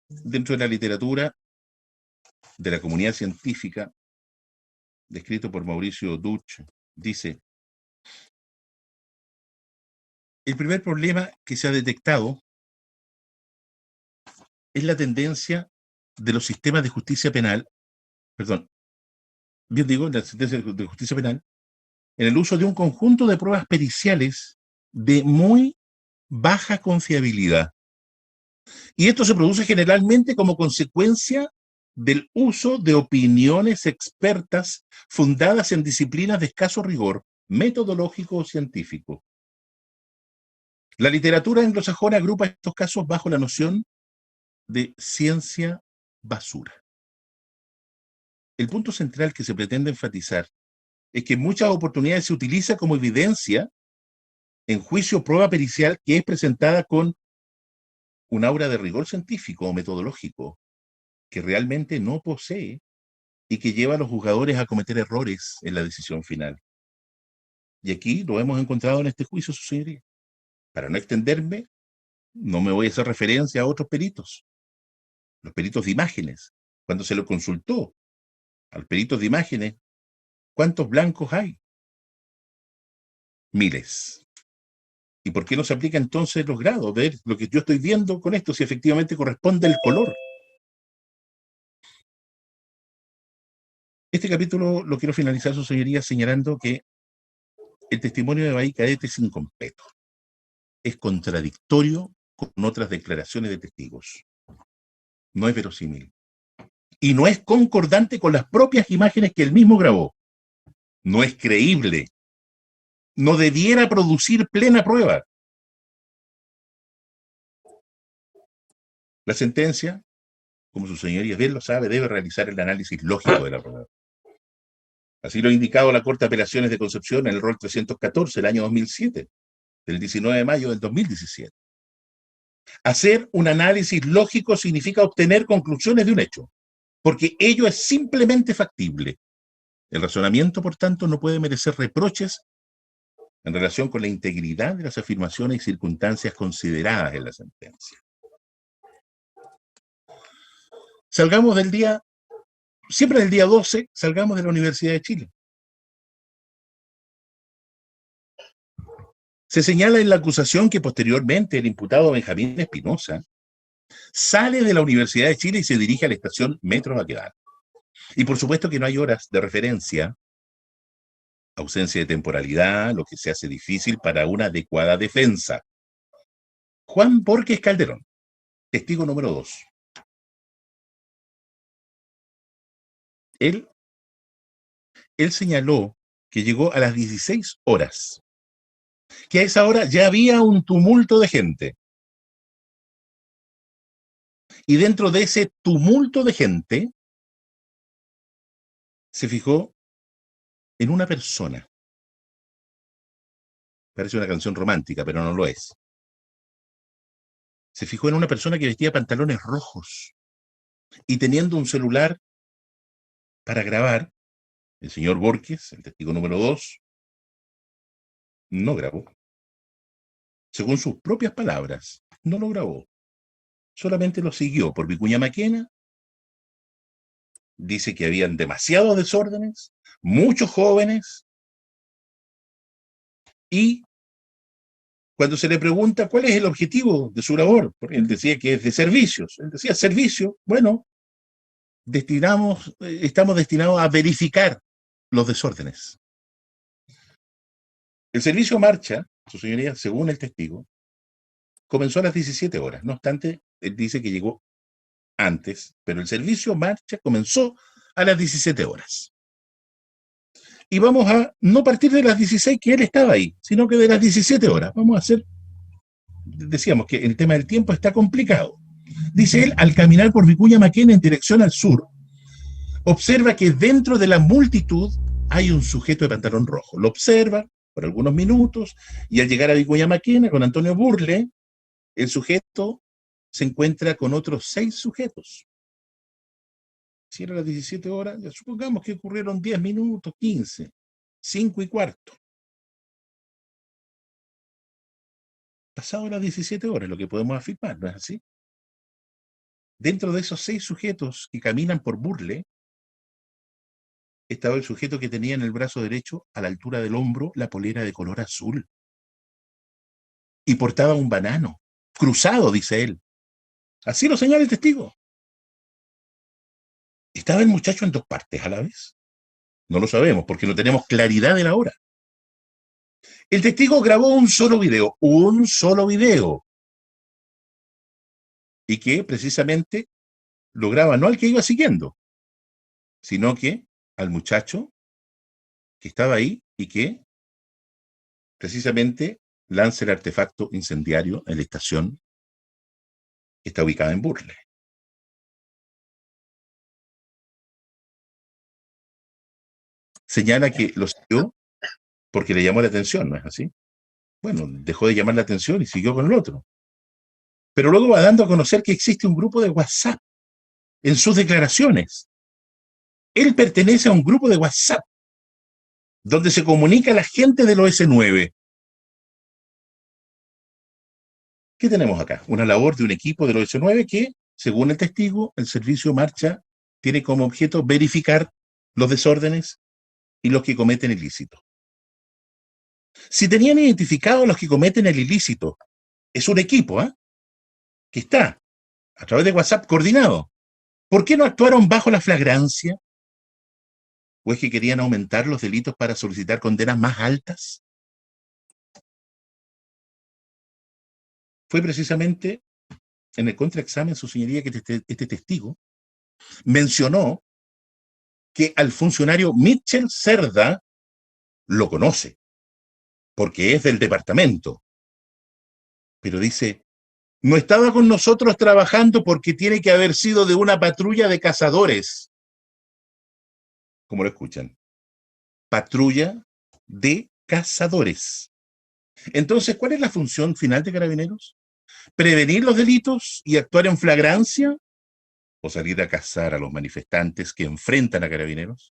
dentro de la literatura de la comunidad científica, descrito por Mauricio Duch, dice, el primer problema que se ha detectado es la tendencia de los sistemas de justicia penal, la sentencia de justicia penal, en el uso de un conjunto de pruebas periciales de muy baja confiabilidad. Y esto se produce generalmente como consecuencia del uso de opiniones expertas fundadas en disciplinas de escaso rigor metodológico o científico. La literatura anglosajona agrupa estos casos bajo la noción de ciencia basura. El punto central que se pretende enfatizar es que en muchas oportunidades se utiliza como evidencia en juicio prueba pericial que es presentada con un aura de rigor científico o metodológico que realmente no posee y que lleva a los juzgadores a cometer errores en la decisión final. Y aquí lo hemos encontrado en este juicio, su señoría. Para no extenderme, no me voy a hacer referencia a otros peritos. Los peritos de imágenes. Cuando se lo consultó al perito de imágenes, ¿cuántos blancos hay? Miles. ¿Y por qué no se aplica entonces los grados? Ver lo que yo estoy viendo con esto, si efectivamente corresponde el color. Este capítulo lo quiero finalizar, su señoría, señalando que el testimonio de Bahí Cadete es incompleto. Es contradictorio con otras declaraciones de testigos. No es verosímil. Y no es concordante con las propias imágenes que él mismo grabó. No es creíble. No debiera producir plena prueba. La sentencia, como su señoría bien lo sabe, debe realizar el análisis lógico de la prueba. Así lo ha indicado la Corte de Apelaciones de Concepción en el rol 314 del año 2007, del 19 de mayo del 2017. Hacer un análisis lógico significa obtener conclusiones de un hecho, porque ello es simplemente factible. El razonamiento, por tanto, no puede merecer reproches en relación con la integridad de las afirmaciones y circunstancias consideradas en la sentencia. Salgamos del día, siempre del día 12, salgamos de la Universidad de Chile. Se señala en la acusación que posteriormente el imputado Benjamín Espinosa sale de la Universidad de Chile y se dirige a la estación Metro Baquedano. Y por supuesto que no hay horas de referencia, ausencia de temporalidad, lo que se hace difícil para una adecuada defensa. Juan Borges Calderón, testigo número 2. Él señaló que llegó a las 16 horas, que a esa hora ya había un tumulto de gente. Y dentro de ese tumulto de gente, se fijó en una persona. Parece una canción romántica, pero no lo es. Se fijó en una persona que vestía pantalones rojos y teniendo un celular para grabar. El señor Borges, el testigo número 2, no grabó. Según sus propias palabras, no lo grabó. Solamente lo siguió por Vicuña Maquena. Dice que habían demasiados desórdenes, muchos jóvenes. Y cuando se le pregunta cuál es el objetivo de su labor, porque él decía que es de servicios. Él decía, servicio, bueno, estamos destinados a verificar los desórdenes. El servicio marcha, su señoría, según el testigo, comenzó a las 17 horas. No obstante, él dice que llegó antes, pero el servicio marcha comenzó a las 17 horas. Y vamos a no partir de las 16 que él estaba ahí, sino que de las 17 horas. Vamos a hacer, decíamos que el tema del tiempo está complicado. Dice él, al caminar por Vicuña Maquena en dirección al sur, observa que dentro de la multitud hay un sujeto de pantalón rojo. Lo observa por algunos minutos y al llegar a Vicuña Maquena con Antonio Burle, el sujeto se encuentra con otros 6 sujetos. Si era las 17 horas, ya supongamos que ocurrieron 10 minutos, 15, 5 y cuarto. Pasado las 17 horas, lo que podemos afirmar, ¿no es así? Dentro de esos 6 sujetos que caminan por Burle, estaba el sujeto que tenía en el brazo derecho, a la altura del hombro, la polera de color azul. Y portaba un banano, cruzado, dice él. Así lo señala el testigo. ¿Estaba el muchacho en 2 partes a la vez? No lo sabemos, porque no tenemos claridad de la hora. El testigo grabó un solo video, y que precisamente lo graba no al que iba siguiendo, sino que al muchacho que estaba ahí y que precisamente lanza el artefacto incendiario en la estación que está ubicada en Burle. Señala que lo siguió porque le llamó la atención, ¿no es así? Bueno, dejó de llamar la atención y siguió con el otro. Pero luego va dando a conocer que existe un grupo de WhatsApp en sus declaraciones. Él pertenece a un grupo de WhatsApp donde se comunica a la gente del OS9. ¿Qué tenemos acá? Una labor de un equipo del OS9 que, según el testigo, el servicio Marcha tiene como objeto verificar los desórdenes y los que cometen ilícito. Si tenían identificados los que cometen el ilícito, es un equipo, que está a través de WhatsApp coordinado. ¿Por qué no actuaron bajo la flagrancia? ¿O es que querían aumentar los delitos para solicitar condenas más altas? Fue precisamente en el contraexamen, su señoría, que este testigo mencionó que al funcionario Mitchell Cerda lo conoce, porque es del departamento. Pero dice, no estaba con nosotros trabajando porque tiene que haber sido de una patrulla de cazadores. Como lo escuchan. Patrulla de cazadores. Entonces, ¿cuál es la función final de Carabineros? ¿Prevenir los delitos y actuar en flagrancia? ¿O salir a cazar a los manifestantes que enfrentan a Carabineros?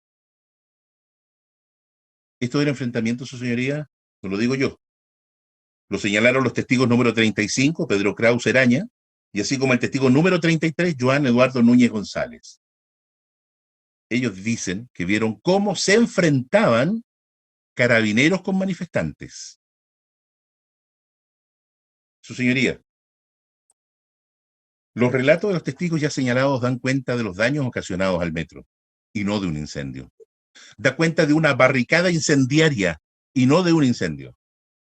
Esto del enfrentamiento, su señoría, no lo digo yo. Lo señalaron los testigos número 35, Pedro Kraus Eraña, y así como el testigo número 33, Joan Eduardo Núñez González. Ellos dicen que vieron cómo se enfrentaban Carabineros con manifestantes. Su señoría, los relatos de los testigos ya señalados dan cuenta de los daños ocasionados al metro, y no de un incendio. Da cuenta de una barricada incendiaria, y no de un incendio.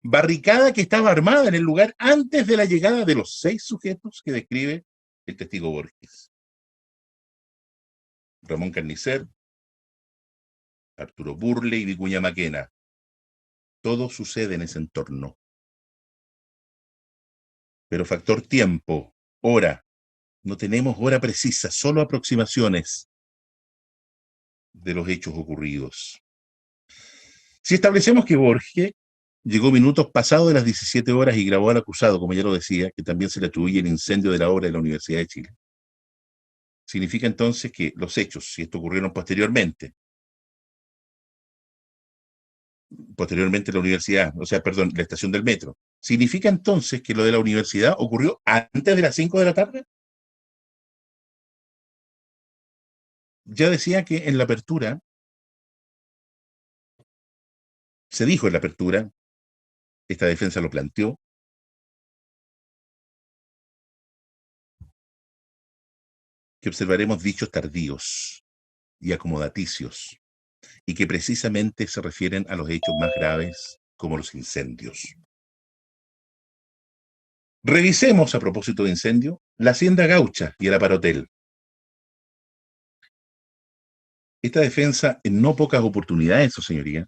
Barricada que estaba armada en el lugar antes de la llegada de los 6 sujetos que describe el testigo Borges. Ramón Carnicer, Arturo Burle y Vicuña Maquena. Todo sucede en ese entorno. Pero factor tiempo, hora, no tenemos hora precisa, solo aproximaciones de los hechos ocurridos. Si establecemos que Borges llegó minutos pasados de las 17 horas y grabó al acusado, como ya lo decía, que también se le atribuye el incendio de la obra de la Universidad de Chile, significa entonces que los hechos, si esto ocurrieron posteriormente a la universidad, la estación del metro, ¿significa entonces que lo de la universidad ocurrió antes de las 5 de la tarde? Ya decía que en la apertura, se dijo en la apertura, esta defensa lo planteó, que observaremos dichos tardíos y acomodaticios, y que precisamente se refieren a los hechos más graves, como los incendios. Revisemos, a propósito de incendio, la Hacienda Gaucha y el Aparotel. Esta defensa, en no pocas oportunidades, su señoría,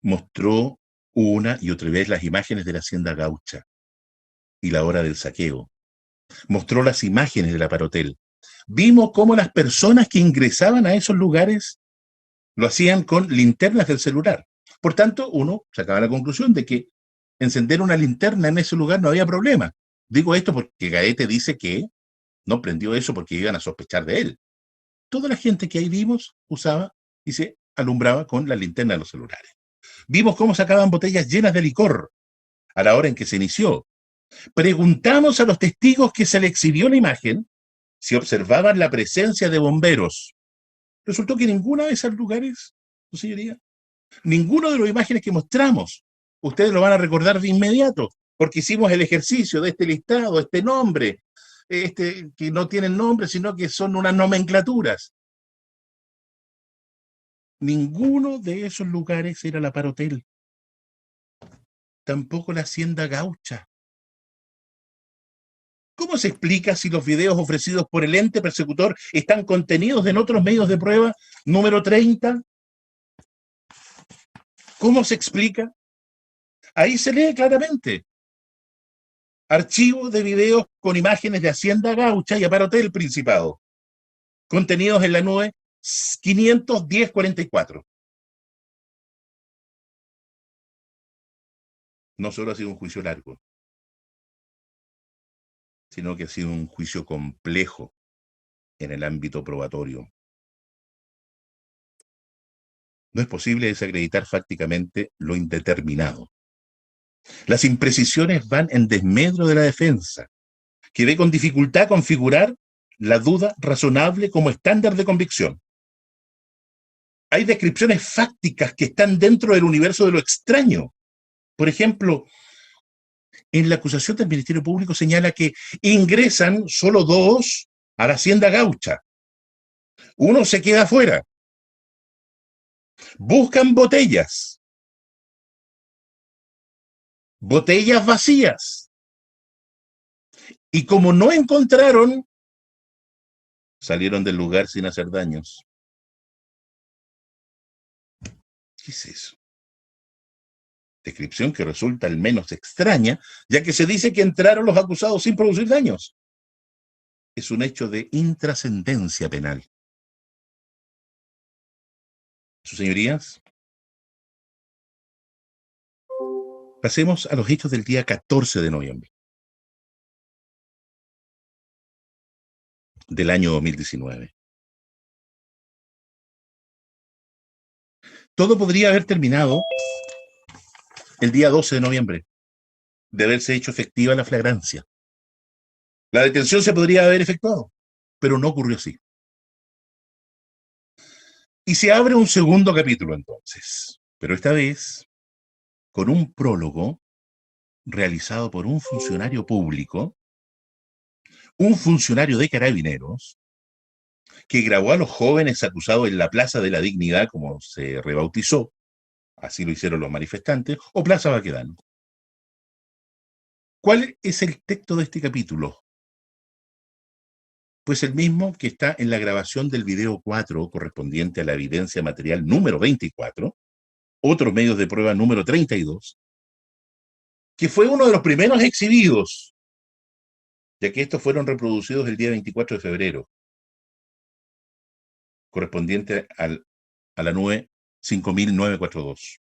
mostró una y otra vez las imágenes de la Hacienda Gaucha y la hora del saqueo. Mostró las imágenes del Aparotel. Vimos cómo las personas que ingresaban a esos lugares lo hacían con linternas del celular. Por tanto, uno sacaba la conclusión de que encender una linterna en ese lugar no había problema. Digo esto porque Gaete dice que no prendió eso porque iban a sospechar de él. Toda la gente que ahí vimos usaba y se alumbraba con la linterna de los celulares. Vimos cómo sacaban botellas llenas de licor a la hora en que se inició. Preguntamos a los testigos que se le exhibió la imagen si observaban la presencia de bomberos. Resultó que ninguno de esos lugares, su señoría, ninguno de las imágenes que mostramos, ustedes lo van a recordar de inmediato, porque hicimos el ejercicio de este listado, este nombre, que no tienen nombre, sino que son unas nomenclaturas. Ninguno de esos lugares era el Aparotel. Tampoco la Hacienda Gaucha. ¿Cómo se explica si los videos ofrecidos por el ente persecutor están contenidos en otros medios de prueba, número 30? ¿Cómo se explica? Ahí se lee claramente. Archivo de videos con imágenes de Hacienda Gaucha y Aparotel Principado, contenidos en la nube 51044. No solo ha sido un juicio largo, sino que ha sido un juicio complejo en el ámbito probatorio. no es posible desacreditar fácticamente lo indeterminado. Las imprecisiones van en desmedro de la defensa, que ve con dificultad configurar la duda razonable como estándar de convicción. Hay descripciones fácticas que están dentro del universo de lo extraño. Por ejemplo, en la acusación del Ministerio Público señala que ingresan solo 2 a la hacienda gaucha. Uno se queda afuera. Buscan botellas vacías. Y como no encontraron, salieron del lugar sin hacer daños. ¿Qué es eso? Descripción que resulta al menos extraña, ya que se dice que entraron los acusados sin producir daños. Es un hecho de intrascendencia penal. Sus señorías, pasemos a los hechos del día 14 de noviembre del año 2019. Todo podría haber terminado el día 12 de noviembre, de haberse hecho efectiva la flagrancia. La detención se podría haber efectuado, pero no ocurrió así. Y se abre un segundo capítulo entonces, pero esta vez con un prólogo realizado por un funcionario público, un funcionario de Carabineros, que grabó a los jóvenes acusados en la Plaza de la Dignidad, como se rebautizó, así lo hicieron los manifestantes, o Plaza Baquedano. ¿Cuál es el texto de este capítulo? Pues el mismo que está en la grabación del video 4, correspondiente a la evidencia material número 24, otros medios de prueba número 32, que fue uno de los primeros exhibidos, ya que estos fueron reproducidos el día 24 de febrero, correspondiente a la nube 5942.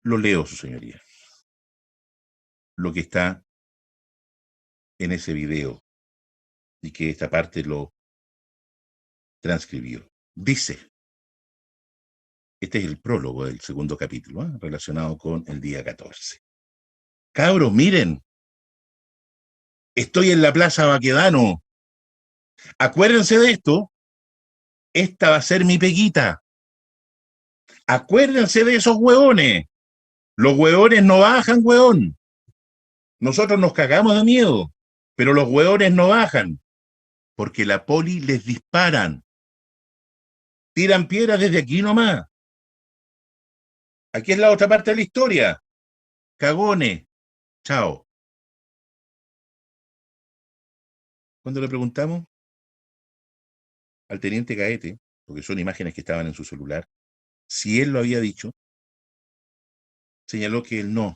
Lo leo, su señoría. Lo que está en ese video y que esta parte lo transcribió. Dice, este es el prólogo del segundo capítulo, relacionado con el día 14. Cabros, miren, estoy en la Plaza Baquedano. Acuérdense de esto, esta va a ser mi peguita. Acuérdense de esos hueones. Los hueones no bajan, hueón. Nosotros nos cagamos de miedo, pero los hueones no bajan, porque la poli les disparan. Tiran piedras desde aquí nomás. Aquí es la otra parte de la historia. Cagones. Chao. Cuando le preguntamos al teniente Gaete, porque son imágenes que estaban en su celular, si él lo había dicho, señaló que él no,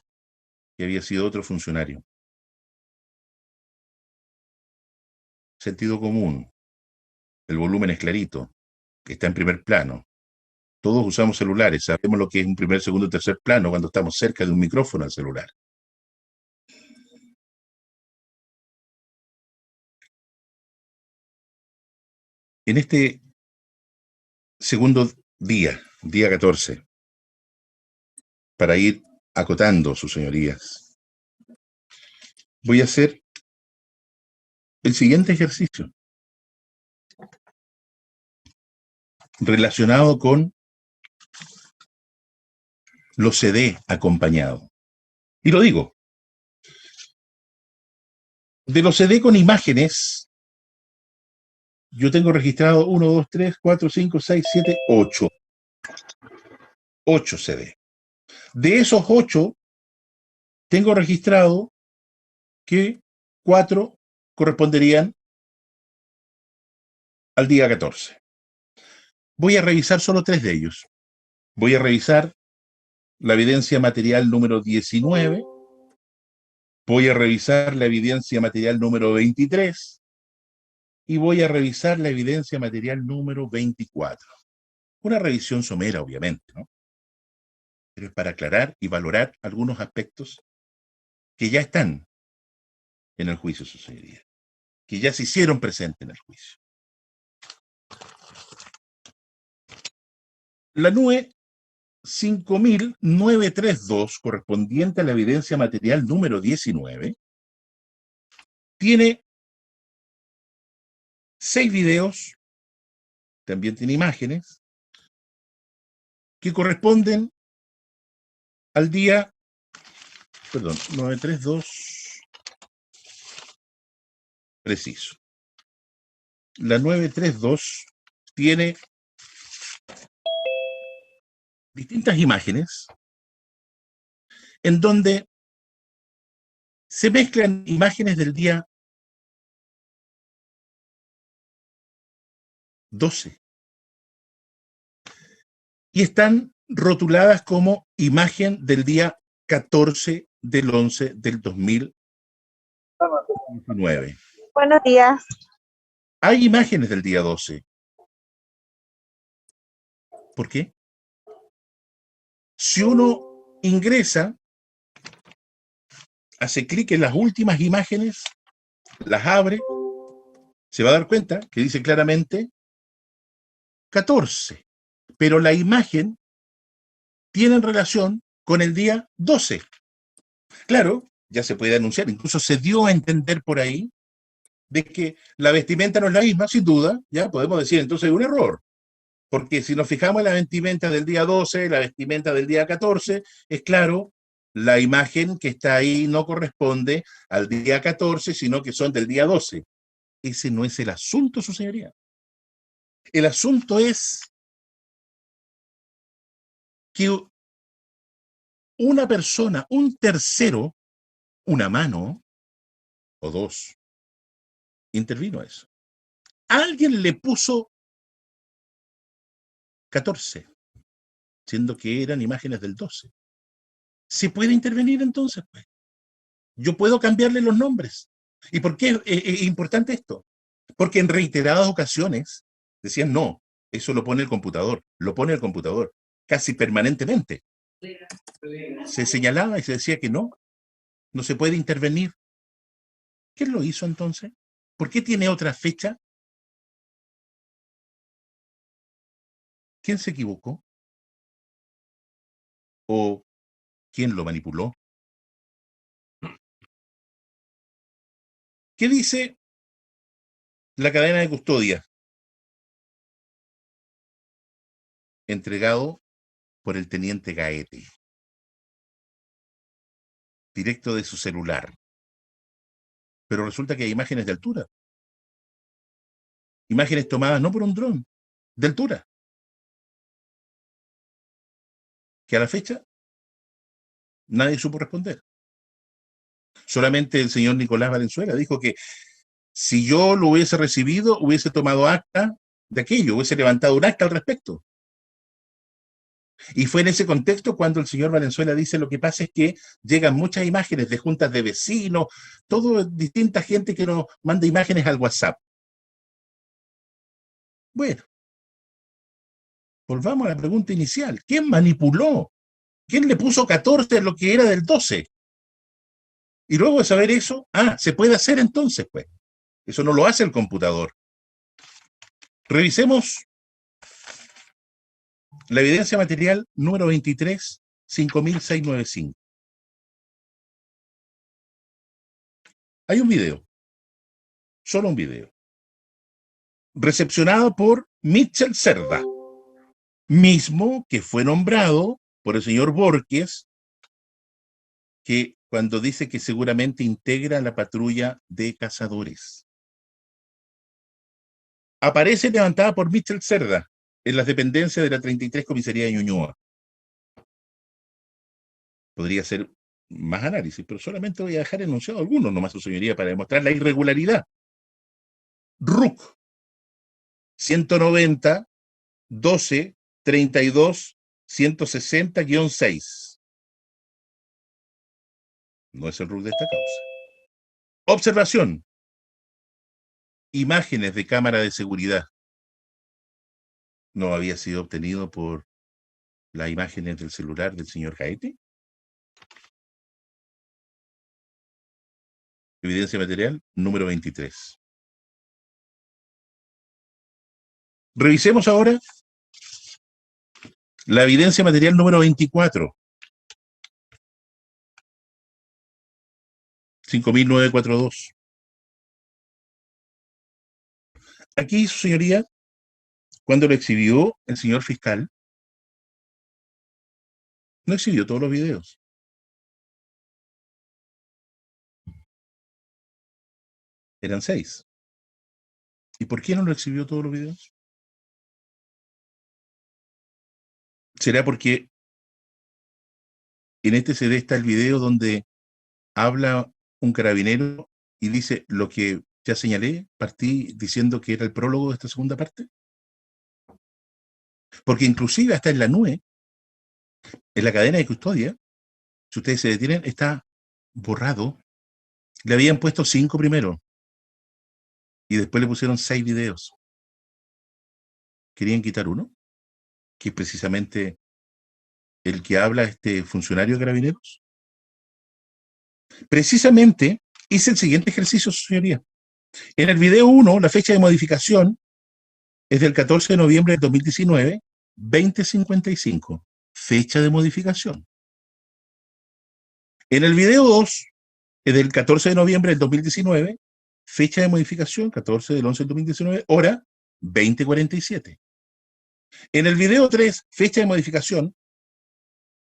que había sido otro funcionario. Sentido común. El volumen es clarito, está en primer plano. Todos usamos celulares, sabemos lo que es un primer, segundo, tercer plano cuando estamos cerca de un micrófono al celular. En este segundo día, día 14, para ir acotando, sus señorías, voy a hacer el siguiente ejercicio relacionado con los CD acompañados. Y lo digo, de los CD con imágenes, yo tengo registrado 1, 2, 3, 4, 5, 6, 7, 8. 8 CD. De esos 8, tengo registrado que 4 corresponderían al día 14. Voy a revisar solo 3 de ellos. Voy a revisar la evidencia material número 19. Voy a revisar la evidencia material número 23. Y voy a revisar la evidencia material número 24. Una revisión somera, obviamente, ¿no? Pero es para aclarar y valorar algunos aspectos que ya están en el juicio, su señoría, que ya se hicieron presentes en el juicio. La nube 5932, correspondiente a la evidencia material número 19, tiene 6 videos, también tiene imágenes, que corresponden al día, 932, preciso. La 932 tiene distintas imágenes en donde se mezclan imágenes del día 12 y están rotuladas como imagen del día 14 del 11 del 2019. Buenos días. Hay imágenes del día 12. ¿Por qué? Si uno ingresa, hace clic en las últimas imágenes, las abre, se va a dar cuenta que dice claramente 14, pero la imagen tiene relación con el día 12. Claro, ya se puede anunciar, incluso se dio a entender por ahí de que la vestimenta no es la misma, sin duda, ya podemos decir entonces un error. Porque si nos fijamos en la vestimenta del día 12, la vestimenta del día 14, es claro, la imagen que está ahí no corresponde al día 14, sino que son del día 12. Ese no es el asunto, su señoría. El asunto es que una persona, un tercero, una mano o dos, intervino a eso. Alguien le puso 14, siendo que eran imágenes del 12. ¿Se puede intervenir entonces? Pues yo puedo cambiarle los nombres. ¿Y por qué es importante esto? Porque en reiteradas ocasiones decían, no, eso lo pone el computador, casi permanentemente. Se señalaba y se decía que no se puede intervenir. ¿Quién lo hizo entonces? ¿Por qué tiene otra fecha? ¿Quién se equivocó? ¿O quién lo manipuló? ¿Qué dice la cadena de custodia? Entregado por el teniente Gaete, directo de su celular. Pero resulta que hay imágenes de altura. Imágenes tomadas no por un dron, de altura. Que a la fecha nadie supo responder. Solamente el señor Nicolás Valenzuela dijo que si yo lo hubiese recibido, hubiese tomado acta de aquello, hubiese levantado un acta al respecto. Y fue en ese contexto cuando el señor Valenzuela dice: lo que pasa es que llegan muchas imágenes de juntas de vecinos, todo distinta gente que nos manda imágenes al WhatsApp. Bueno, volvamos a la pregunta inicial. ¿Quién manipuló? ¿Quién le puso 14 a lo que era del 12? Y luego de saber eso, se puede hacer entonces, pues. Eso no lo hace el computador. Revisemos la evidencia material número 23, 5695. Hay un video, solo un video, recepcionado por Mitchell Cerda, mismo que fue nombrado por el señor Borges, que cuando dice que seguramente integra la patrulla de cazadores. Aparece levantada por Mitchell Cerda en las dependencias de la 33 Comisaría de Ñuñoa. Podría ser más análisis, pero solamente voy a dejar enunciado algunos nomás, su señoría, para demostrar la irregularidad. RUC 190 12 32 160-6. No es el RUC de esta causa. Observación. Imágenes de cámara de seguridad. ¿No había sido obtenido por las imágenes del celular del señor Gaete? Evidencia material número 23. Revisemos ahora La evidencia material número 24. 5.942. Aquí, su señoría, cuando lo exhibió el señor fiscal, no exhibió todos los videos. Eran 6. ¿Y por qué no lo exhibió todos los videos? ¿Será porque en este CD está el video donde habla un carabinero y dice lo que ya señalé, partí diciendo que era el prólogo de esta segunda parte? Porque inclusive hasta en la NUE, en la cadena de custodia, si ustedes se detienen, está borrado. Le habían puesto 5 primero y después le pusieron 6 videos. Querían quitar uno, que es precisamente el que habla este funcionario de carabineros. Precisamente hice el siguiente ejercicio, su señoría. En el video 1, la fecha de modificación es del 14 de noviembre de 2019, 20:55. Fecha de modificación. En el video 2, es del 14 de noviembre del 2019, fecha de modificación, 14 del 11 del 2019, hora 20:47. En el video 3, fecha de modificación,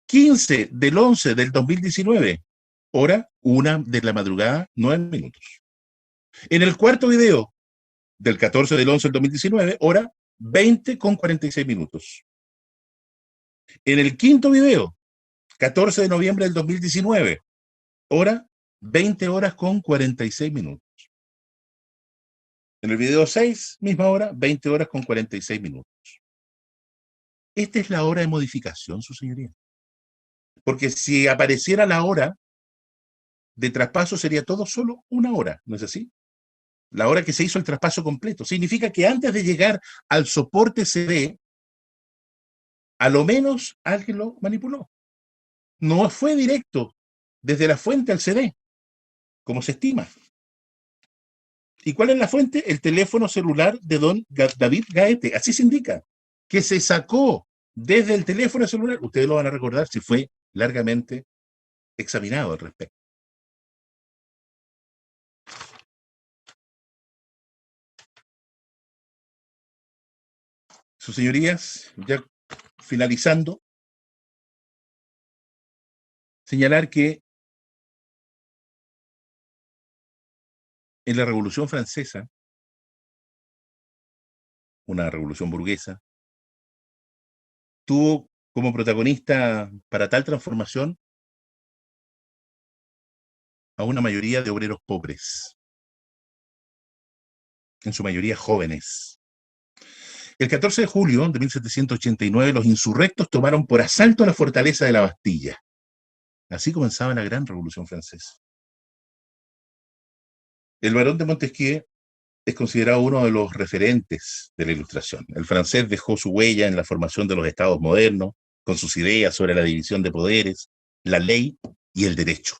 15 del 11 del 2019, hora 1 de la madrugada, 9 minutos. En el cuarto video, del 14 del 11 del 2019, hora 20:46 minutos. En el quinto video, 14 de noviembre del 2019, hora 20:46 minutos. En el video 6, misma hora, 20:46 minutos. Esta es la hora de modificación, su señoría. Porque si apareciera la hora de traspaso sería todo solo una hora, ¿no es así? La hora que se hizo el traspaso completo. Significa que antes de llegar al soporte CD, a lo menos alguien lo manipuló. No fue directo desde la fuente al CD, como se estima. ¿Y cuál es la fuente? El teléfono celular de don David Gaete. Así se indica. Que se sacó desde el teléfono celular. Ustedes lo van a recordar si fue largamente examinado al respecto. Sus señorías, ya finalizando, señalar que en la Revolución Francesa, una revolución burguesa, tuvo como protagonista para tal transformación a una mayoría de obreros pobres, en su mayoría jóvenes. El 14 de julio de 1789, los insurrectos tomaron por asalto la fortaleza de la Bastilla. Así comenzaba la gran Revolución Francesa. El barón de Montesquieu es considerado uno de los referentes de la Ilustración. El francés dejó su huella en la formación de los estados modernos, con sus ideas sobre la división de poderes, la ley y el derecho.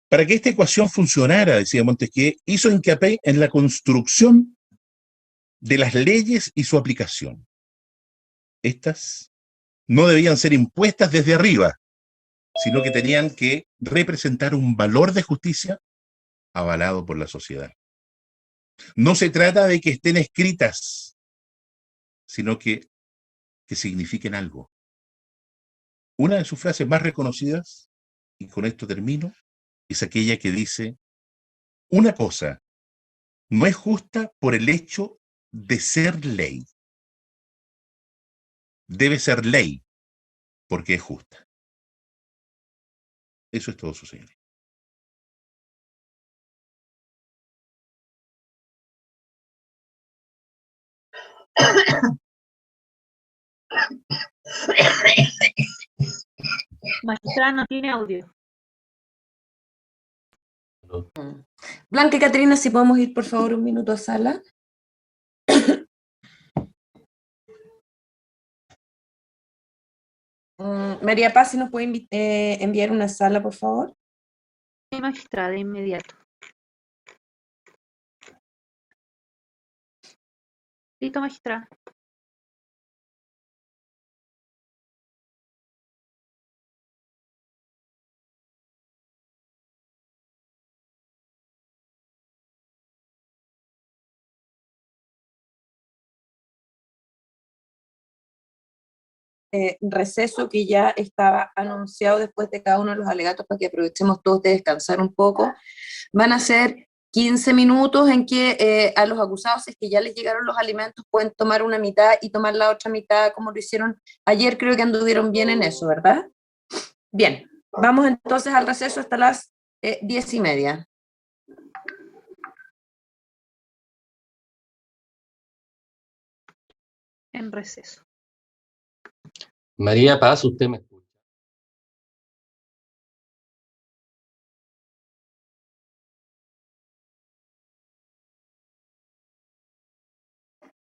Para que esta ecuación funcionara, decía Montesquieu, hizo hincapié en la construcción de las leyes y su aplicación. Estas no debían ser impuestas desde arriba, sino que tenían que representar un valor de justicia avalado por la sociedad. No se trata de que estén escritas, sino que signifiquen algo. Una de sus frases más reconocidas, y con esto termino, es aquella que dice: una cosa no es justa por el hecho de ser ley. Debe ser ley porque es justa. Eso es todo, su señoría. Magistrada no tiene audio. Blanca y Catrina, si podemos ir por favor un minuto a sala. María Paz, si nos puede enviar una sala, por favor. Sí, magistrada, de inmediato. Listo, magistrada. receso que ya estaba anunciado después de cada uno de los alegatos para que aprovechemos todos de descansar un poco. Van a ser 15 minutos en que a los acusados, si es que ya les llegaron los alimentos, pueden tomar una mitad y tomar la otra mitad como lo hicieron ayer. Creo que anduvieron bien en eso, ¿verdad? Bien, vamos entonces al receso hasta las 10:30. En receso. María Paz, ¿usted me escucha?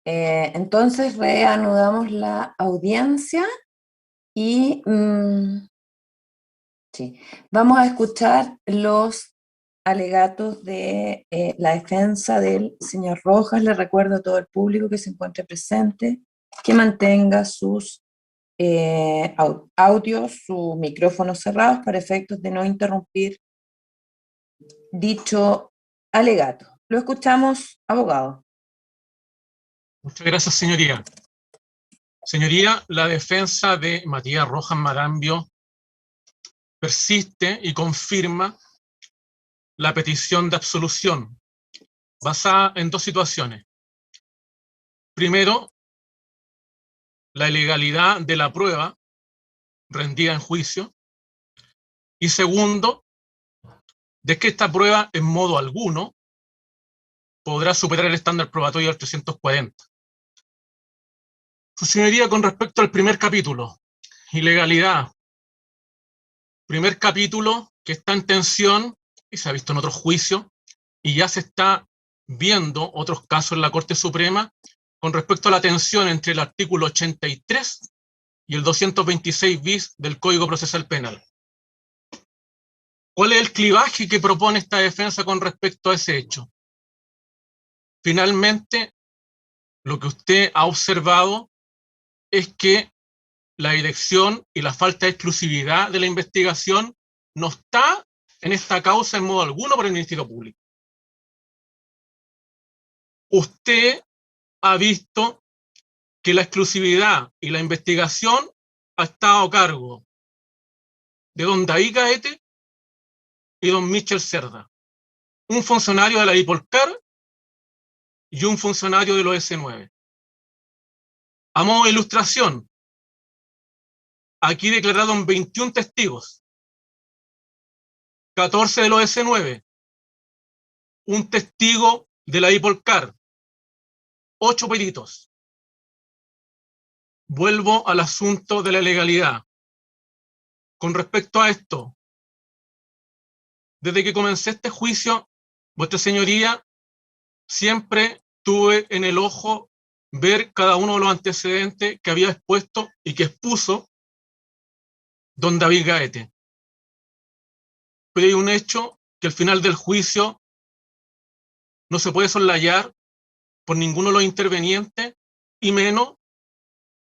Entonces reanudamos la audiencia y sí, vamos a escuchar los alegatos de la defensa del señor Rojas. Le recuerdo a todo el público que se encuentre presente que mantenga sus audios, sus micrófonos cerrados para efectos de no interrumpir dicho alegato. Lo escuchamos, abogado. Muchas gracias, señoría. Señoría, la defensa de Matías Rojas Marambio persiste y confirma la petición de absolución basada en dos situaciones. Primero, la ilegalidad de la prueba rendida en juicio. Y segundo, de que esta prueba en modo alguno podrá superar el estándar probatorio del 340. Su señoría, con respecto al primer capítulo, ilegalidad. Primer capítulo que está en tensión y se ha visto en otros juicios y ya se está viendo otros casos en la Corte Suprema con respecto a la tensión entre el artículo 83 y el 226 bis del Código Procesal Penal. ¿Cuál es el clivaje que propone esta defensa con respecto a ese hecho? Finalmente, lo que usted ha observado es que la dirección y la falta de exclusividad de la investigación no está en esta causa en modo alguno por el Ministerio Público. Usted ha visto que la exclusividad y la investigación ha estado a cargo de don David Gaete y don Michel Cerda, un funcionario de la Dipolcar y un funcionario del OS9. A modo de ilustración, aquí declararon 21 testigos, 14 del OS9, un testigo de la Dipolcar, 8 peritos. Vuelvo al asunto de la legalidad. Con respecto a esto, desde que comencé este juicio, vuestra señoría, siempre tuve en el ojo ver cada uno de los antecedentes que había expuesto y que expuso don David Gaete. Pero hay un hecho que al final del juicio no se puede soslayar por ninguno de los intervenientes y menos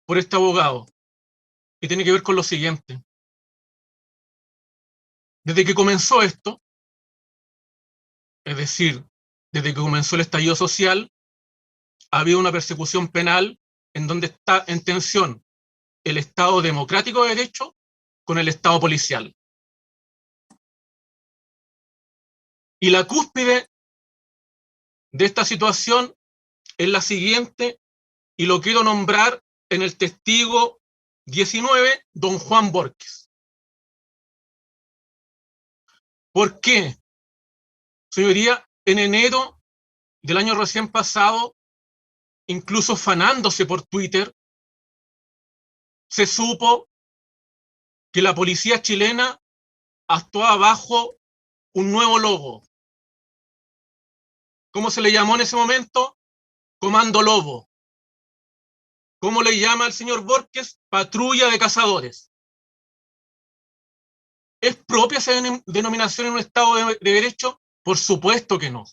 por este abogado. Y tiene que ver con lo siguiente. Desde que comenzó esto, es decir, desde que comenzó el estallido social, ha habido una persecución penal en donde está en tensión el Estado democrático de derecho con el Estado policial. Y la cúspide de esta situación es la siguiente, y lo quiero nombrar en el testigo 19, don Juan Borges. ¿Por qué? Señoría, en enero del año recién pasado, incluso fanándose por Twitter, se supo que la policía chilena actuaba bajo un nuevo logo. ¿Cómo se le llamó en ese momento? Comando Lobo. ¿Cómo le llama el señor Borges? Patrulla de cazadores. ¿Es propia esa denominación en un Estado de derecho? Por supuesto que no.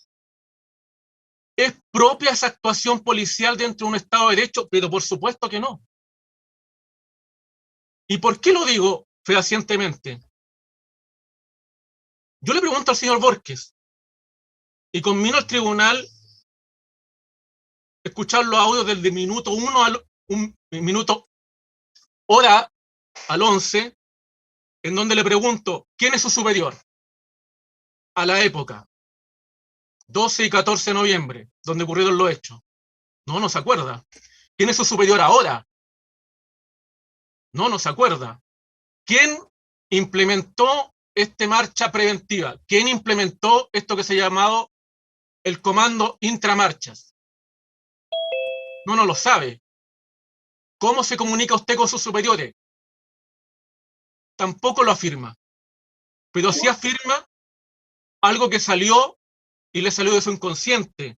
¿Es propia esa actuación policial dentro de un Estado de derecho? Pero por supuesto que no. ¿Y por qué lo digo fehacientemente? Yo le pregunto al señor Borges, y conmino al tribunal escuchar los audios del minuto 1 al minuto hora al 11, en donde le pregunto, ¿quién es su superior? A la época, 12 y 14 de noviembre, donde ocurrieron los hechos. No se acuerda. ¿Quién es su superior ahora? No se acuerda. ¿Quién implementó esta marcha preventiva? ¿Quién implementó esto que se ha llamado el comando intramarchas? No lo sabe. ¿Cómo se comunica usted con sus superiores? Tampoco lo afirma. Pero sí afirma algo que salió y le salió de su inconsciente.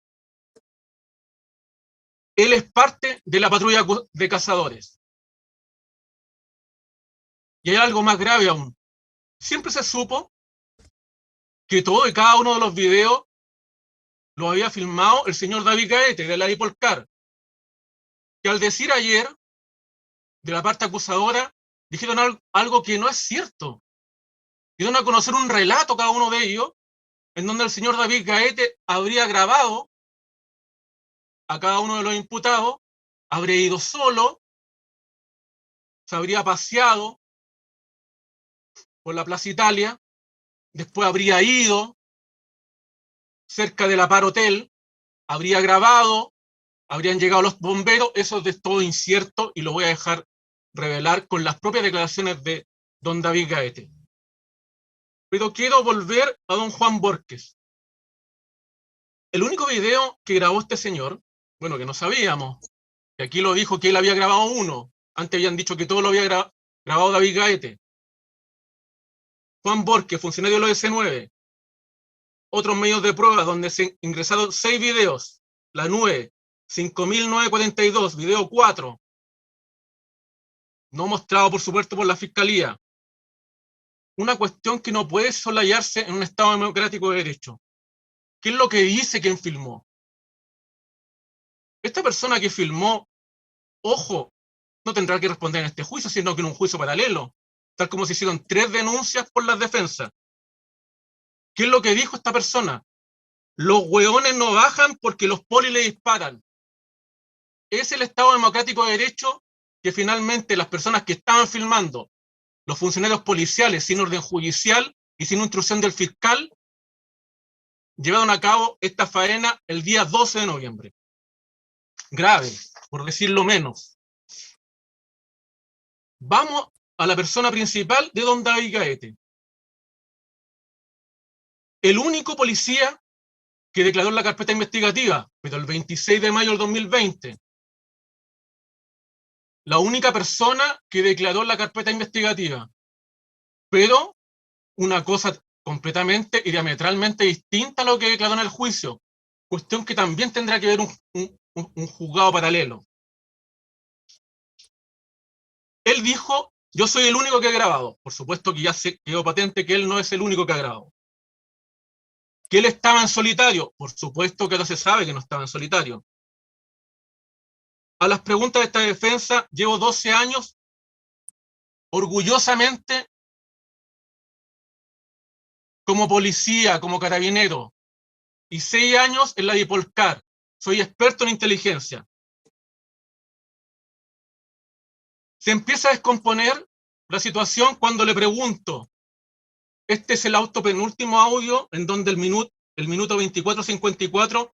Él es parte de la patrulla de cazadores. Y hay algo más grave aún. Siempre se supo que todo y cada uno de los videos lo había filmado el señor David Gaete, de la Dipolcar, que al decir ayer, de la parte acusadora, dijeron algo que no es cierto. Dieron a conocer un relato cada uno de ellos, en donde el señor David Gaete habría grabado a cada uno de los imputados, habría ido solo, se habría paseado por la Plaza Italia, después habría ido cerca de la Par Hotel, habría grabado, habrían llegado los bomberos. Eso es todo incierto y lo voy a dejar revelar con las propias declaraciones de don David Gaete. Pero quiero volver a don Juan Borges. El único video que grabó este señor, bueno, que no sabíamos, que aquí lo dijo que él había grabado uno, antes habían dicho que todo lo había grabado David Gaete. Juan Borges, funcionario de la OS9, otros medios de prueba donde se ingresaron 6 videos, la 9, 5.942, video 4, no mostrado por supuesto por la Fiscalía. Una cuestión que no puede solayarse en un Estado democrático de derecho. ¿Qué es lo que dice quien filmó? Esta persona que filmó, ojo, no tendrá que responder en este juicio, sino que en un juicio paralelo, tal como se hicieron 3 denuncias por las defensas. ¿Qué es lo que dijo esta persona? Los hueones no bajan porque los polis le disparan. Es el Estado democrático de derecho que finalmente las personas que estaban filmando, los funcionarios policiales sin orden judicial y sin instrucción del fiscal, llevaron a cabo esta faena el día 12 de noviembre. Grave, por decirlo menos. Vamos a la persona principal de don David Gaete. El único policía que declaró la carpeta investigativa, pero el 26 de mayo del 2020. La única persona que declaró la carpeta investigativa. Pero una cosa completamente y diametralmente distinta a lo que declaró en el juicio. Cuestión que también tendrá que ver un juzgado paralelo. Él dijo, yo soy el único que ha grabado. Por supuesto que ya se quedó patente que él no es el único que ha grabado. ¿Que él estaba en solitario? Por supuesto que ahora se sabe que no estaba en solitario. A las preguntas de esta defensa, llevo 12 años orgullosamente como policía, como carabinero, y 6 años en la Dipolcar. Soy experto en inteligencia. Se empieza a descomponer la situación cuando le pregunto. Este es el penúltimo audio en donde el minuto 24:54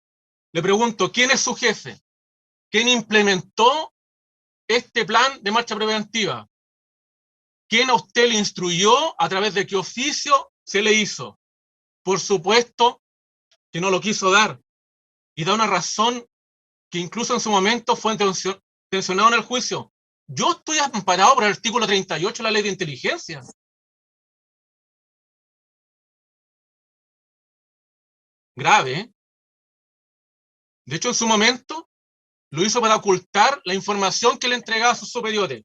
le pregunto, ¿quién es su jefe? ¿Quién implementó este plan de marcha preventiva? ¿Quién a usted le instruyó? ¿A través de qué oficio se le hizo? Por supuesto que no lo quiso dar. Y da una razón que incluso en su momento fue tensionado en el juicio. Yo estoy amparado por el artículo 38 de la Ley de Inteligencia. Grave, ¿eh? De hecho, en su momento lo hizo para ocultar la información que le entregaba a sus superiores.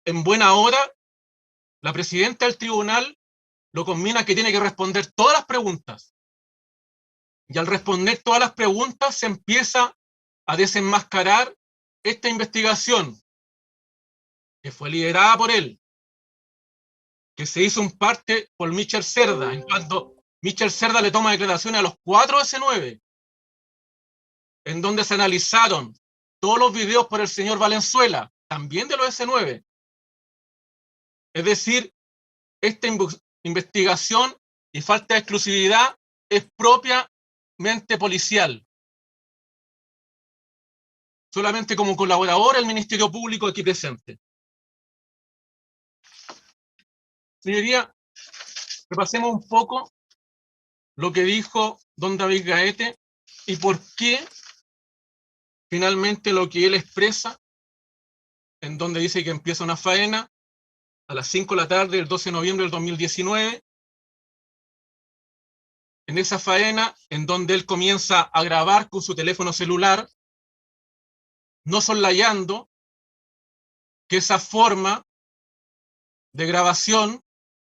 En buena hora, la presidenta del tribunal lo conmina que tiene que responder todas las preguntas. Y al responder todas las preguntas se empieza a desenmascarar esta investigación que fue liderada por él, que se hizo en parte por Michel Cerda, en cuanto Michel Cerda le toma declaraciones a los 4 S9, en donde se analizaron todos los videos por el señor Valenzuela, también de los S9. Es decir, esta investigación y falta de exclusividad es propiamente policial. Solamente como colaborador el Ministerio Público aquí presente. Señoría, repasemos un poco lo que dijo don David Gaete y por qué finalmente lo que él expresa, en donde dice que empieza una faena a las 5 de la tarde del 12 de noviembre del 2019, en esa faena en donde él comienza a grabar con su teléfono celular, no soslayando que esa forma de grabación,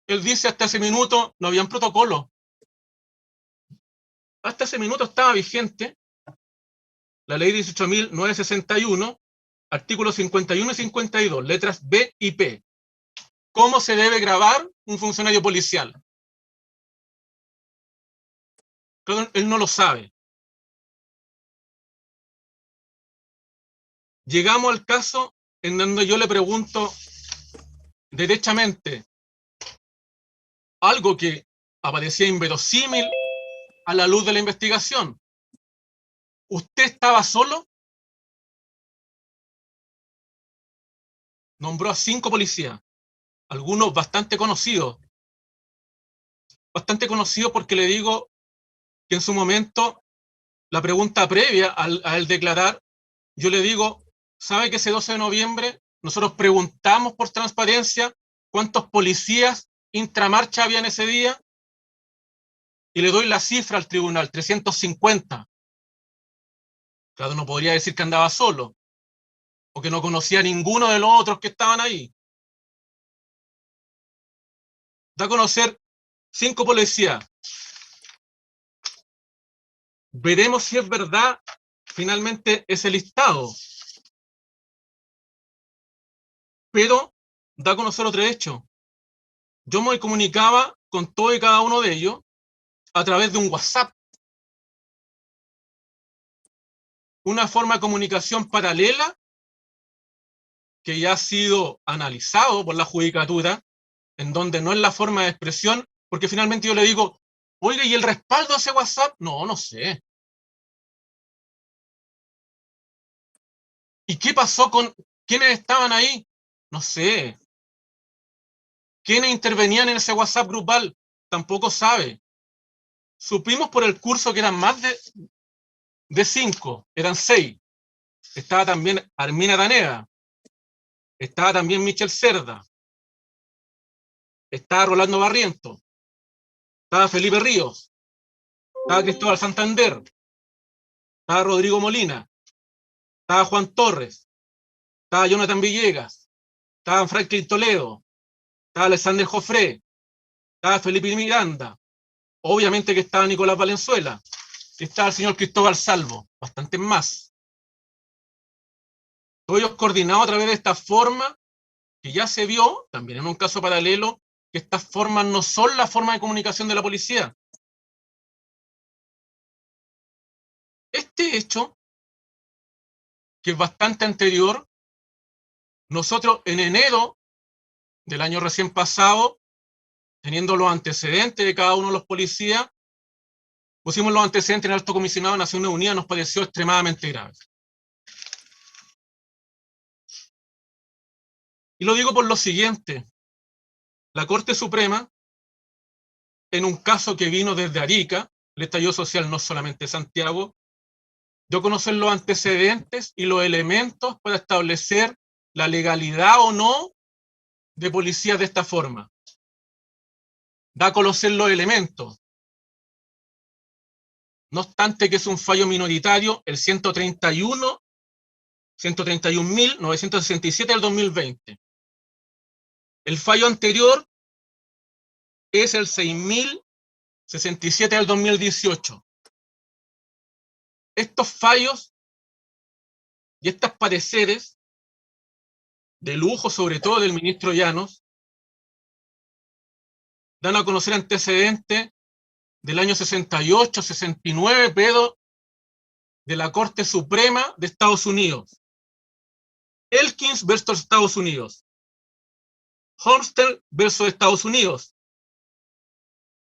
él dice hasta ese minuto no habían protocolo. Hasta ese minuto estaba vigente la ley 18.961, artículos 51 y 52, letras B y P. ¿Cómo se debe grabar un funcionario policial? Pero él no lo sabe. Llegamos al caso en donde yo le pregunto derechamente algo que aparecía inverosímil a la luz de la investigación. ¿Usted estaba solo? Nombró a 5 policías, algunos bastante conocidos. Bastante conocidos porque le digo que en su momento, la pregunta previa a él declarar, yo le digo, ¿sabe que ese 12 de noviembre nosotros preguntamos por transparencia cuántos policías intramarcha había en ese día? Y le doy la cifra al tribunal, 350. Claro, no podría decir que andaba solo, o que no conocía a ninguno de los otros que estaban ahí. Da a conocer 5 policías. Veremos si es verdad finalmente ese listado. Pero da a conocer otro hecho. Yo me comunicaba con todo y cada uno de ellos a través de un WhatsApp. Una forma de comunicación paralela que ya ha sido analizado por la judicatura, en donde no es la forma de expresión, porque finalmente yo le digo, oiga, ¿y el respaldo a ese WhatsApp? No, no sé. ¿Y qué pasó con quienes estaban ahí? No sé. ¿Quiénes intervenían en ese WhatsApp grupal? Tampoco sabe. Supimos por el curso que eran más de 5, eran 6. Estaba también Armina Taneda, estaba también Michel Cerda, estaba Rolando Barriento, estaba Felipe Ríos, estaba Cristóbal Santander, estaba Rodrigo Molina, estaba Juan Torres, estaba Jonathan Villegas, estaba Franklin Toledo, estaba Alexander Jofré, estaba Felipe Miranda, obviamente que estaba Nicolás Valenzuela, y estaba el señor Cristóbal Salvo, bastantes más. Todos ellos coordinados a través de esta forma que ya se vio, también en un caso paralelo, que estas formas no son la forma de comunicación de la policía. Este hecho, que es bastante anterior, nosotros en enero del año recién pasado, teniendo los antecedentes de cada uno de los policías, pusimos los antecedentes en el Alto Comisionado de Naciones Unidas, nos pareció extremadamente grave. Y lo digo por lo siguiente, la Corte Suprema, en un caso que vino desde Arica, el estallido social no solamente de Santiago, dio a conocer los antecedentes y los elementos para establecer la legalidad o no de policías de esta forma. Da a conocer los elementos. No obstante que es un fallo minoritario, el 131.967 del 2020. El fallo anterior es el 6.067 del 2018. Estos fallos y estos pareceres, de lujo sobre todo del ministro Llanos, dan a conocer antecedentes del año 68, 69, pero de la Corte Suprema de Estados Unidos. Elkins versus Estados Unidos. Homestead versus Estados Unidos.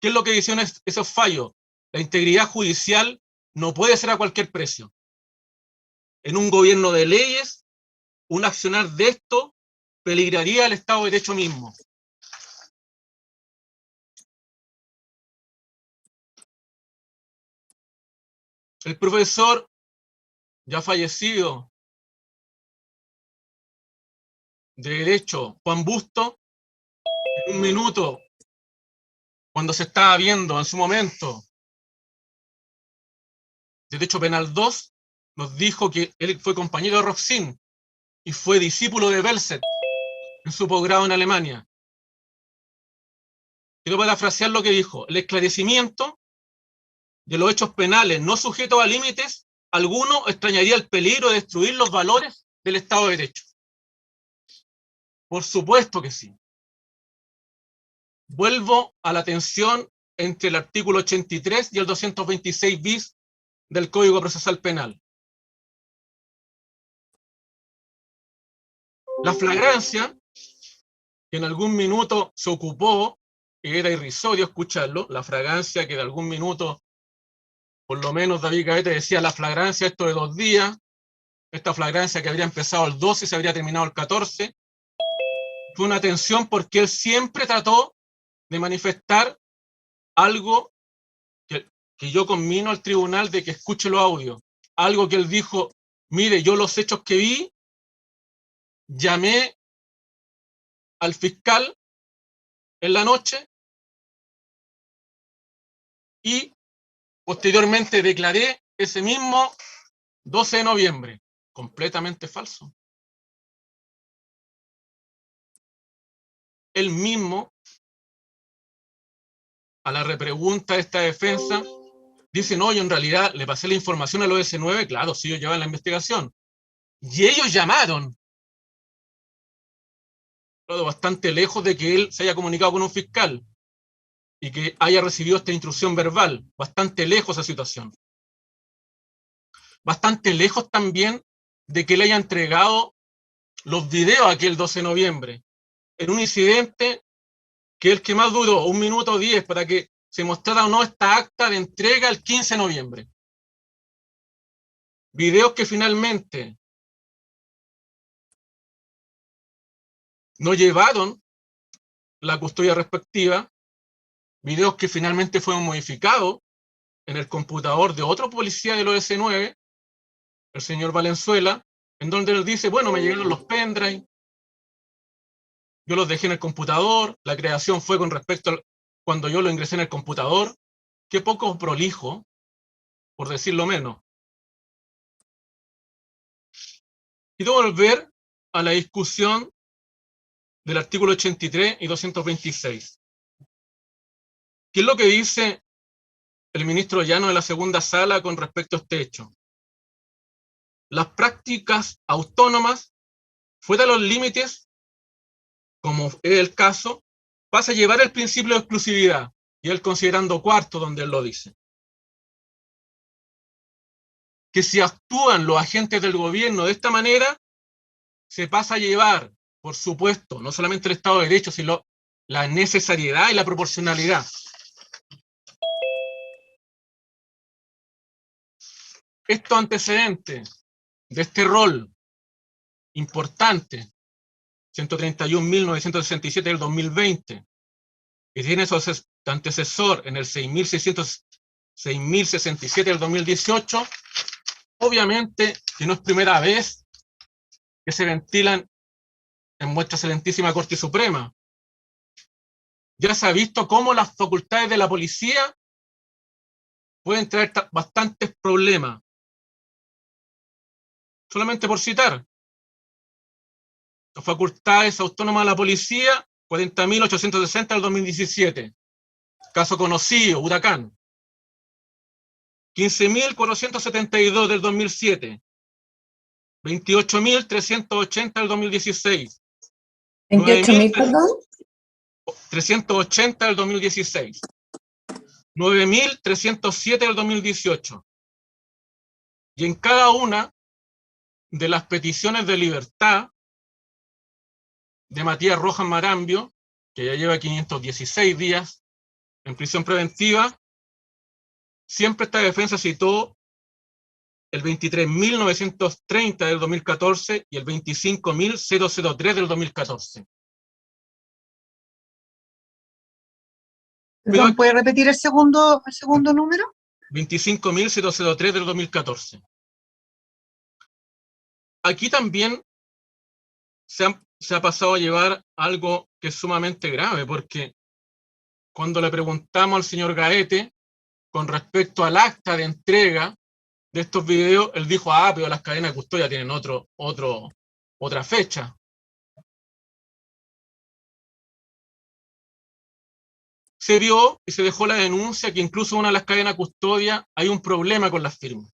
¿Qué es lo que dicen esos fallos? La integridad judicial no puede ser a cualquier precio. En un gobierno de leyes, un accionar de esto peligraría el Estado de Derecho mismo. El profesor ya fallecido de Derecho, Juan Busto, en un minuto, cuando se estaba viendo en su momento Derecho Penal 2, nos dijo que él fue compañero de Roxin y fue discípulo de Belset en su posgrado en Alemania. Quiero parafrasear lo que dijo: el esclarecimiento de los hechos penales no sujetos a límites alguno extrañaría el peligro de destruir los valores del Estado de Derecho. Por supuesto que sí. Vuelvo a la tensión entre el artículo 83 y el 226 bis del Código Procesal Penal. La flagrancia, que en algún minuto se ocupó, y era irrisorio escucharlo, la flagrancia que de algún minuto, por lo menos David Caete decía, la flagrancia esto de 2 días, esta flagrancia que habría empezado el 12 y se habría terminado el 14, fue una tensión porque él siempre trató de manifestar algo que yo conmino al tribunal de que escuche los audios, algo que él dijo: mire, yo los hechos que vi, llamé al fiscal en la noche y posteriormente declaré ese mismo 12 de noviembre. Completamente falso. Él mismo, a la repregunta de esta defensa, dice: no, yo en realidad le pasé la información al OS9, claro, sí, yo llevaba la investigación. Y ellos llamaron. Claro, bastante lejos de que él se haya comunicado con un fiscal y que haya recibido esta instrucción verbal. Bastante lejos esa situación. Bastante lejos también de que le haya entregado los videos aquel 12 de noviembre, en un incidente que es el que más duró, 1 minuto 10, para que se mostrara o no esta acta de entrega el 15 de noviembre. Videos que finalmente no llevaron la custodia respectiva, videos que finalmente fueron modificados en el computador de otro policía del OS9, el señor Valenzuela, en donde él dice: bueno, me llegaron los pendrive, yo los dejé en el computador, la creación fue con respecto a cuando yo lo ingresé en el computador. Qué poco prolijo, por decirlo menos. Quiero volver a la discusión del artículo 83 y 226. ¿Qué es lo que dice el ministro Llano de la segunda sala con respecto a este hecho? Las prácticas autónomas, fuera de los límites, como es el caso, pasa a llevar el principio de exclusividad, y él considerando cuarto, donde él lo dice. Que si actúan los agentes del gobierno de esta manera, se pasa a llevar, por supuesto, no solamente el Estado de Derecho, sino la necesariedad y la proporcionalidad. Estos antecedentes de este rol importante, 131.967 del 2020, y tiene su antecesor en el 6.067 del 2018, obviamente que no es primera vez que se ventilan en nuestra excelentísima Corte Suprema. Ya se ha visto cómo las facultades de la policía pueden traer bastantes problemas. Solamente por citar, las facultades autónomas de la policía, 40.860 del 2017. Caso conocido, Huracán. 15.472 del 2007. 28.380 del 2016. 28.000, perdón. 380 del 2016. 9.307 del 2018. Y en cada una de las peticiones de libertad de Matías Rojas Marambio, que ya lleva 516 días en prisión preventiva, siempre esta defensa citó el 23.930 del 2014 y el 25.003 del 2014. Perdón, ¿puede repetir el segundo número? 25.003 del 2014. Aquí también se ha pasado a llevar algo que es sumamente grave, porque cuando le preguntamos al señor Gaete con respecto al acta de entrega de estos videos, él dijo, pero las cadenas de custodia tienen otra fecha. Se vio y se dejó la denuncia que incluso en una de las cadenas de custodia hay un problema con las firmas.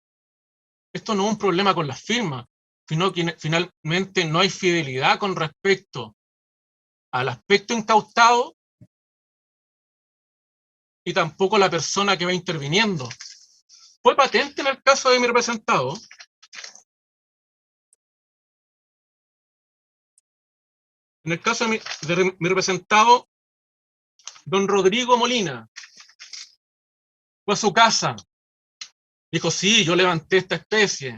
Esto no es un problema con las firmas, sino que finalmente no hay fidelidad con respecto al aspecto incautado y tampoco la persona que va interviniendo. Fue patente en el caso de mi representado. En el caso de mi representado, don Rodrigo Molina, fue a su casa, dijo, sí, yo levanté esta especie,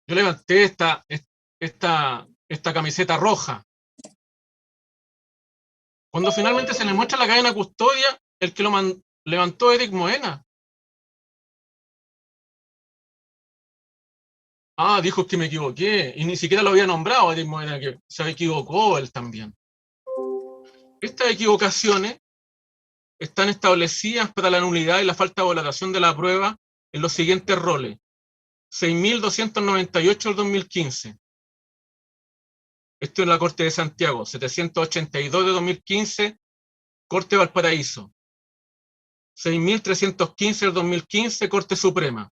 yo levanté esta camiseta roja. Cuando finalmente se le muestra la cadena de custodia, el que lo levantó Eric Moena. Dijo que me equivoqué, y ni siquiera lo había nombrado Eric Moena, que se equivocó él también. Estas equivocaciones están establecidas para la nulidad y la falta de valoración de la prueba en los siguientes roles. 6.298 del 2015. Esto en la Corte de Santiago. 782 de 2015, Corte Valparaíso. 6.315 del 2015, Corte Suprema.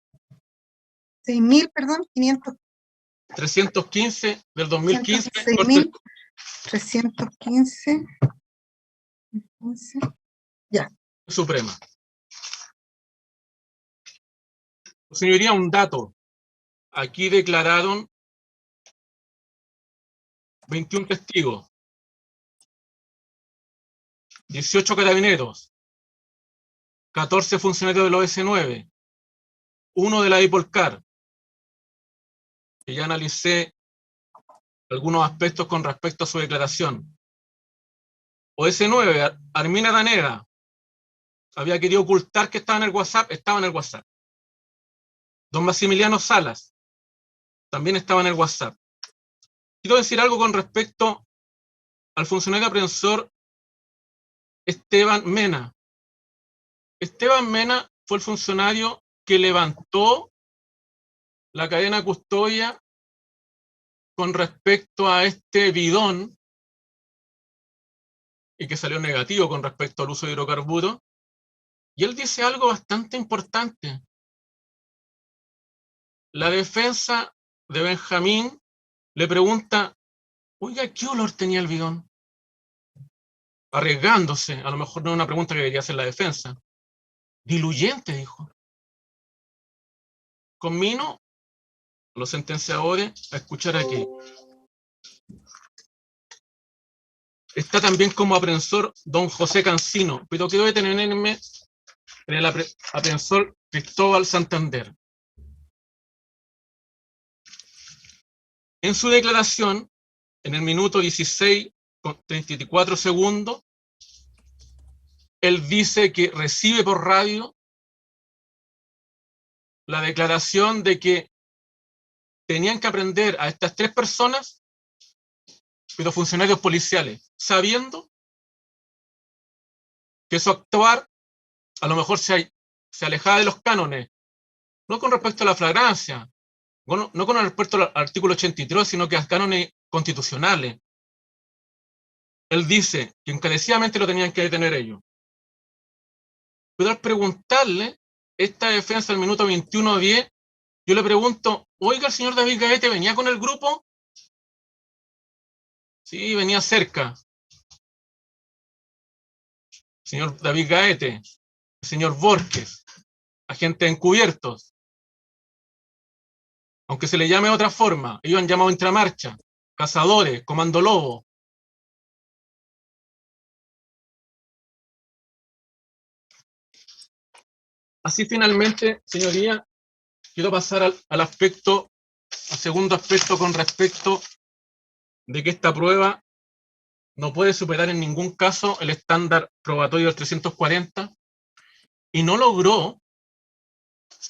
6.000, perdón, 500. 315 del 2015, 6.315. Ya. Suprema. Señoría, un dato. Aquí declararon 21 testigos, 18 carabineros, 14 funcionarios del OS9, 1 de la Dipolcar, que ya analicé algunos aspectos con respecto a su declaración. OS9, Armina Danera, había querido ocultar que estaba en el WhatsApp, estaba en el WhatsApp. Don Maximiliano Salas, también estaba en el WhatsApp. Quiero decir algo con respecto al funcionario aprensor Esteban Mena. Esteban Mena fue el funcionario que levantó la cadena de custodia con respecto a este bidón y que salió negativo con respecto al uso de hidrocarburos. Y él dice algo bastante importante. La defensa de Benjamín le pregunta, oiga, ¿qué olor tenía el bidón? Arriesgándose, a lo mejor no es una pregunta que debería hacer la defensa. Diluyente, dijo. Conmino los sentenciadores a escuchar aquí. Está también como aprensor don José Cancino, pero quiero detenerme en el aprensor Cristóbal Santander. En su declaración, en el minuto 16 con 34 segundos, él dice que recibe por radio la declaración de que tenían que aprender a estas 3 personas, pero funcionarios policiales, sabiendo que su actuar a lo mejor se alejaba de los cánones, no con respecto a la flagrancia, no con respecto al artículo 83, sino que a cánones constitucionales. Él dice que encarecidamente lo tenían que detener ellos. Pero al preguntarle esta defensa al minuto 21:10, yo le pregunto, oiga, el señor David Gaete, ¿venía con el grupo? Sí, venía cerca. Señor David Gaete, el señor Borges, agentes encubiertos. aunque se le llame de otra forma. Ellos han llamado intramarcha, cazadores, comando lobo. Así finalmente, señoría, quiero pasar al segundo aspecto con respecto de que esta prueba no puede superar en ningún caso el estándar probatorio del 340 y no logró,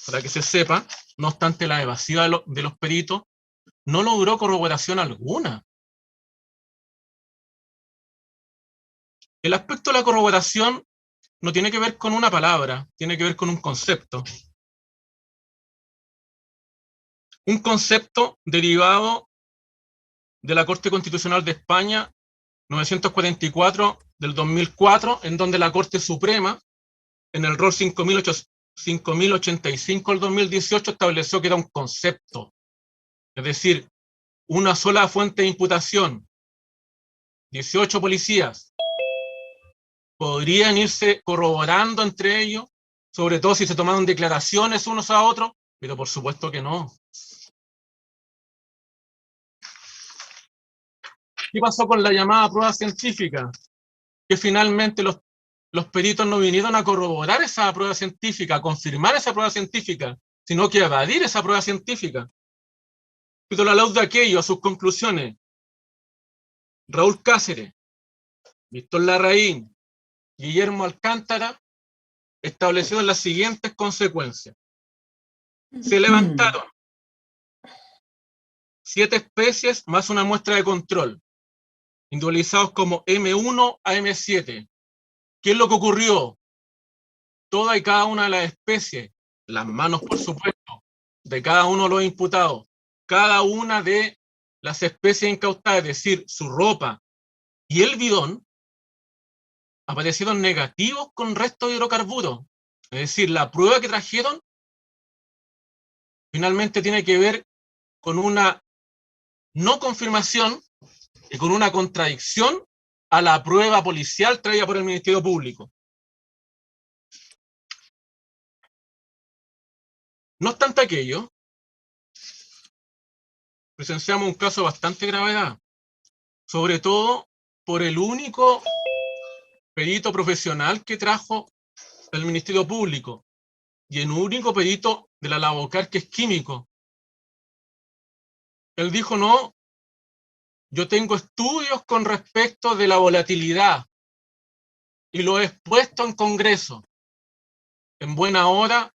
para que se sepa, no obstante la evasiva de los peritos, no logró corroboración alguna. El aspecto de la corroboración no tiene que ver con una palabra, tiene que ver con un concepto. Un concepto derivado de la Corte Constitucional de España 944 del 2004, en donde la Corte Suprema, en el rol 5085 del 2018, estableció que era un concepto. Es decir, una sola fuente de imputación, 18 policías, podrían irse corroborando entre ellos, sobre todo si se tomaron declaraciones unos a otros, pero por supuesto que no. ¿Qué pasó con la llamada prueba científica? Que finalmente los peritos no vinieron a corroborar esa prueba científica, a confirmar esa prueba científica, sino que a evadir esa prueba científica. Pero a la luz de aquello, a sus conclusiones, Raúl Cáceres, Víctor Larraín, Guillermo Alcántara establecieron las siguientes consecuencias. Se levantaron 7 especies más una muestra de control, individualizados como M1 a M7. ¿Qué es lo que ocurrió? Toda y cada una de las especies, las manos por supuesto, de cada uno de los imputados, cada una de las especies incautadas, es decir, su ropa y el bidón, aparecieron negativos con restos de hidrocarburos. Es decir, la prueba que trajeron finalmente tiene que ver con una no confirmación y con una contradicción a la prueba policial traída por el Ministerio Público. No obstante aquello, presenciamos un caso de bastante gravedad, sobre todo por el único perito profesional que trajo el Ministerio Público y el único perito de la Lavocar que es químico. Él dijo, no, yo tengo estudios con respecto de la volatilidad y lo he expuesto en Congreso. En buena hora,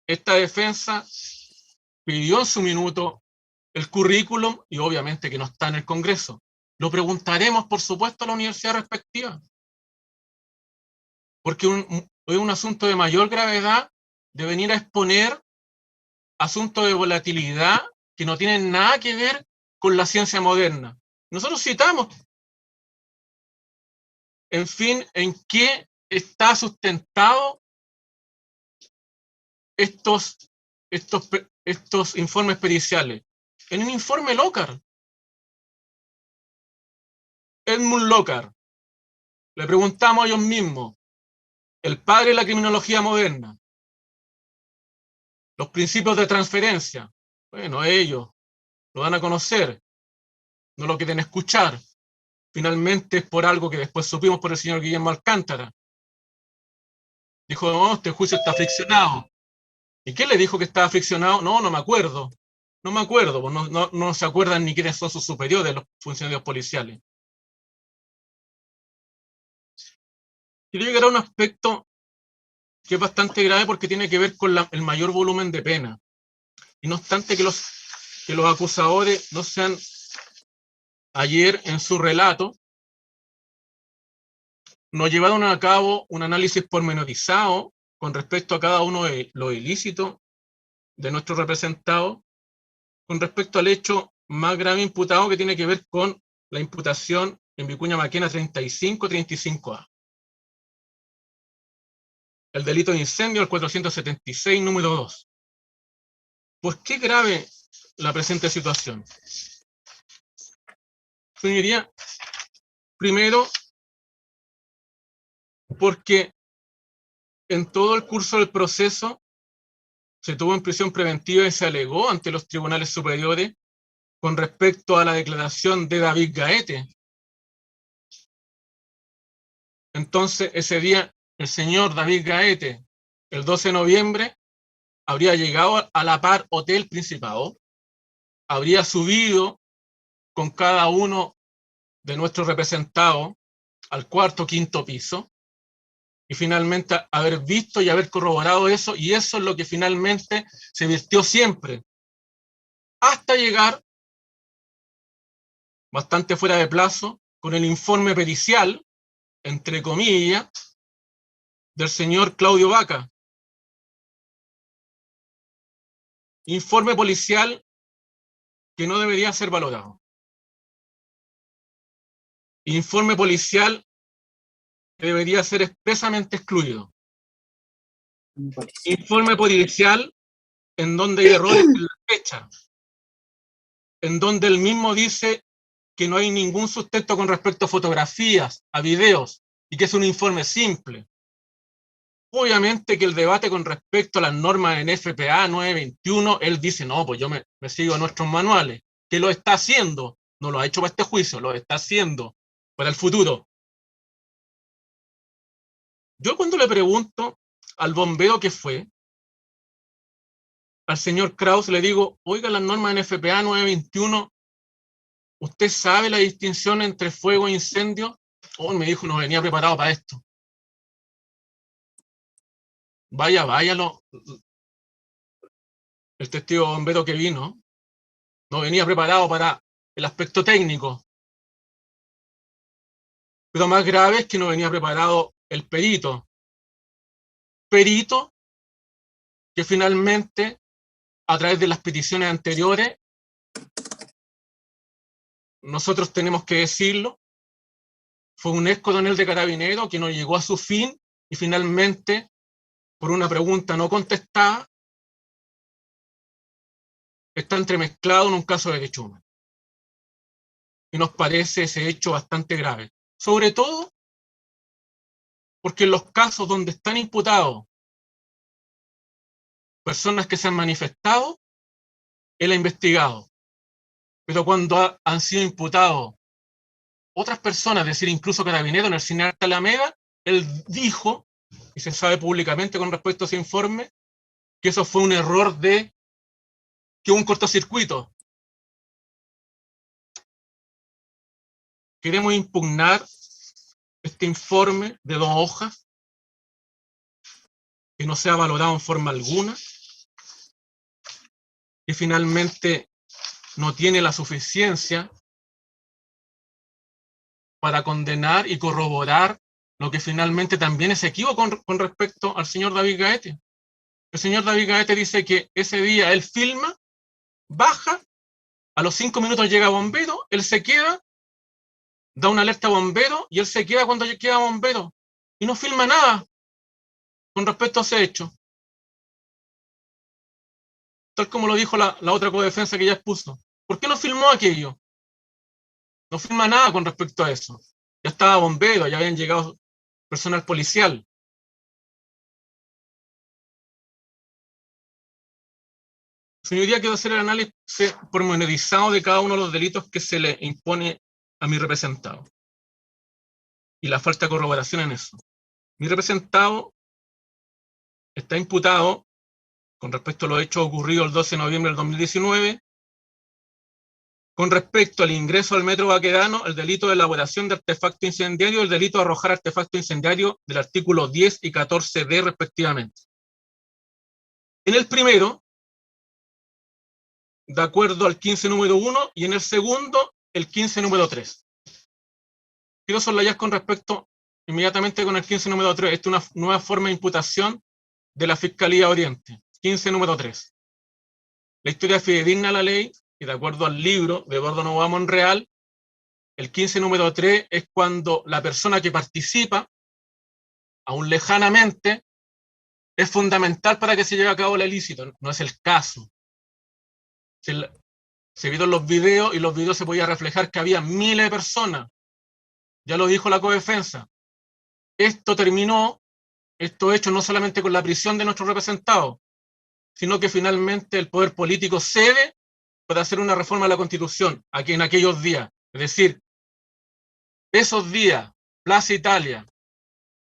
esta defensa pidió en su minuto el currículum y obviamente que no está en el Congreso. Lo preguntaremos, por supuesto, a la universidad respectiva. Porque es un asunto de mayor gravedad de venir a exponer asuntos de volatilidad que no tienen nada que ver con la ciencia moderna. Nosotros citamos, en fin, en qué está sustentado estos informes periciales. En un informe Lockhart. Edmund Lockhart. Le preguntamos a ellos mismos, el padre de la criminología moderna, los principios de transferencia. Bueno, ellos lo van a conocer, no lo quieren escuchar. Finalmente es por algo que después supimos por el señor Guillermo Alcántara. Dijo, no, este juicio está friccionado. ¿Y qué le dijo que estaba friccionado? No, no me acuerdo. No me acuerdo, pues no se acuerdan ni quiénes son sus superiores, los funcionarios policiales. Quiero llegar a un aspecto que es bastante grave porque tiene que ver con el mayor volumen de pena. Y no obstante que los acusadores no sean ayer en su relato, nos llevaron a cabo un análisis pormenorizado con respecto a cada uno de los ilícitos de nuestros representados, con respecto al hecho más grave imputado que tiene que ver con la imputación en Vicuña Maquena 35-35A. El delito de incendio, el 476, número 2. ¿Por qué grave la presente situación? Señoría, primero, porque en todo el curso del proceso se tuvo en prisión preventiva y se alegó ante los tribunales superiores con respecto a la declaración de David Gaete. Entonces, ese día, el señor David Gaete, el 12 de noviembre, habría llegado a la Par Hotel Principado, habría subido con cada uno de nuestros representados al cuarto, quinto piso, y finalmente haber visto y haber corroborado eso, y eso es lo que finalmente se virtió siempre, hasta llegar, bastante fuera de plazo, con el informe pericial, entre comillas, del señor Claudio Vaca. Informe policial que no debería ser valorado. Informe policial que debería ser expresamente excluido. Informe policial en donde hay errores en la fecha, en donde él mismo dice que no hay ningún sustento con respecto a fotografías, a videos, y que es un informe simple. Obviamente que el debate con respecto a las normas en FPA 921, él dice, no, pues yo me sigo a nuestros manuales, que lo está haciendo, no lo ha hecho para este juicio, lo está haciendo para el futuro. Yo cuando le pregunto al bombero que fue, al señor Kraus, le digo, oiga, las normas en FPA 921, ¿usted sabe la distinción entre fuego e incendio? Oh, me dijo, no venía preparado para esto. Vaya, el testigo bombero que vino, no venía preparado para el aspecto técnico. Pero más grave es que no venía preparado el perito. Perito que finalmente, a través de las peticiones anteriores, nosotros tenemos que decirlo, fue un ex coronel de Carabineros que no llegó a su fin y finalmente, por una pregunta no contestada, está entremezclado en un caso de quechuma. Y nos parece ese hecho bastante grave. Sobre todo porque en los casos donde están imputados personas que se han manifestado, él ha investigado. Pero cuando han sido imputados otras personas, es decir, incluso Carabineros en el Cinearte Alameda, él dijo, y se sabe públicamente con respecto a ese informe, que eso fue un error que un cortocircuito. Queremos impugnar este informe de 2 hojas, que no sea valorado en forma alguna, que finalmente no tiene la suficiencia para condenar y corroborar lo que finalmente también es equívoco con respecto al señor David Gaete. El señor David Gaete dice que ese día él filma, baja, a los 5 minutos llega bombero, él se queda, da una alerta a bombero y él se queda cuando queda bombero y no filma nada con respecto a ese hecho. Tal como lo dijo la otra codefensa que ya expuso. ¿Por qué no filmó aquello? No filma nada con respecto a eso. Ya estaba bombero, ya habían llegado personal policial. Señoría, quiero hacer el análisis pormenorizado de cada uno de los delitos que se le impone a mi representado. Y la falta de corroboración en eso. Mi representado está imputado con respecto a los hechos ocurridos el 12 de noviembre del 2019, con respecto al ingreso al Metro Baquedano, el delito de elaboración de artefacto incendiario y el delito de arrojar artefacto incendiario del artículo 10 y 14D respectivamente. En el primero, de acuerdo al 15 número 1, y en el segundo, el 15 número 3. Quiero soslayar con respecto inmediatamente con el 15 número 3. Esta es una nueva forma de imputación de la Fiscalía Oriente. 15 número 3. La historia fidedigna a la ley, y de acuerdo al libro de Eduardo Novoa Monreal, el 15 número 3 es cuando la persona que participa, aún lejanamente, es fundamental para que se lleve a cabo el ilícito. No es el caso. Se vieron los videos y los videos se podía reflejar que había miles de personas. Ya lo dijo la codefensa. Esto terminó, esto hecho no solamente con la prisión de nuestros representados, sino que finalmente el poder político cede para hacer una reforma a la Constitución aquí en aquellos días. Es decir, esos días, Plaza Italia,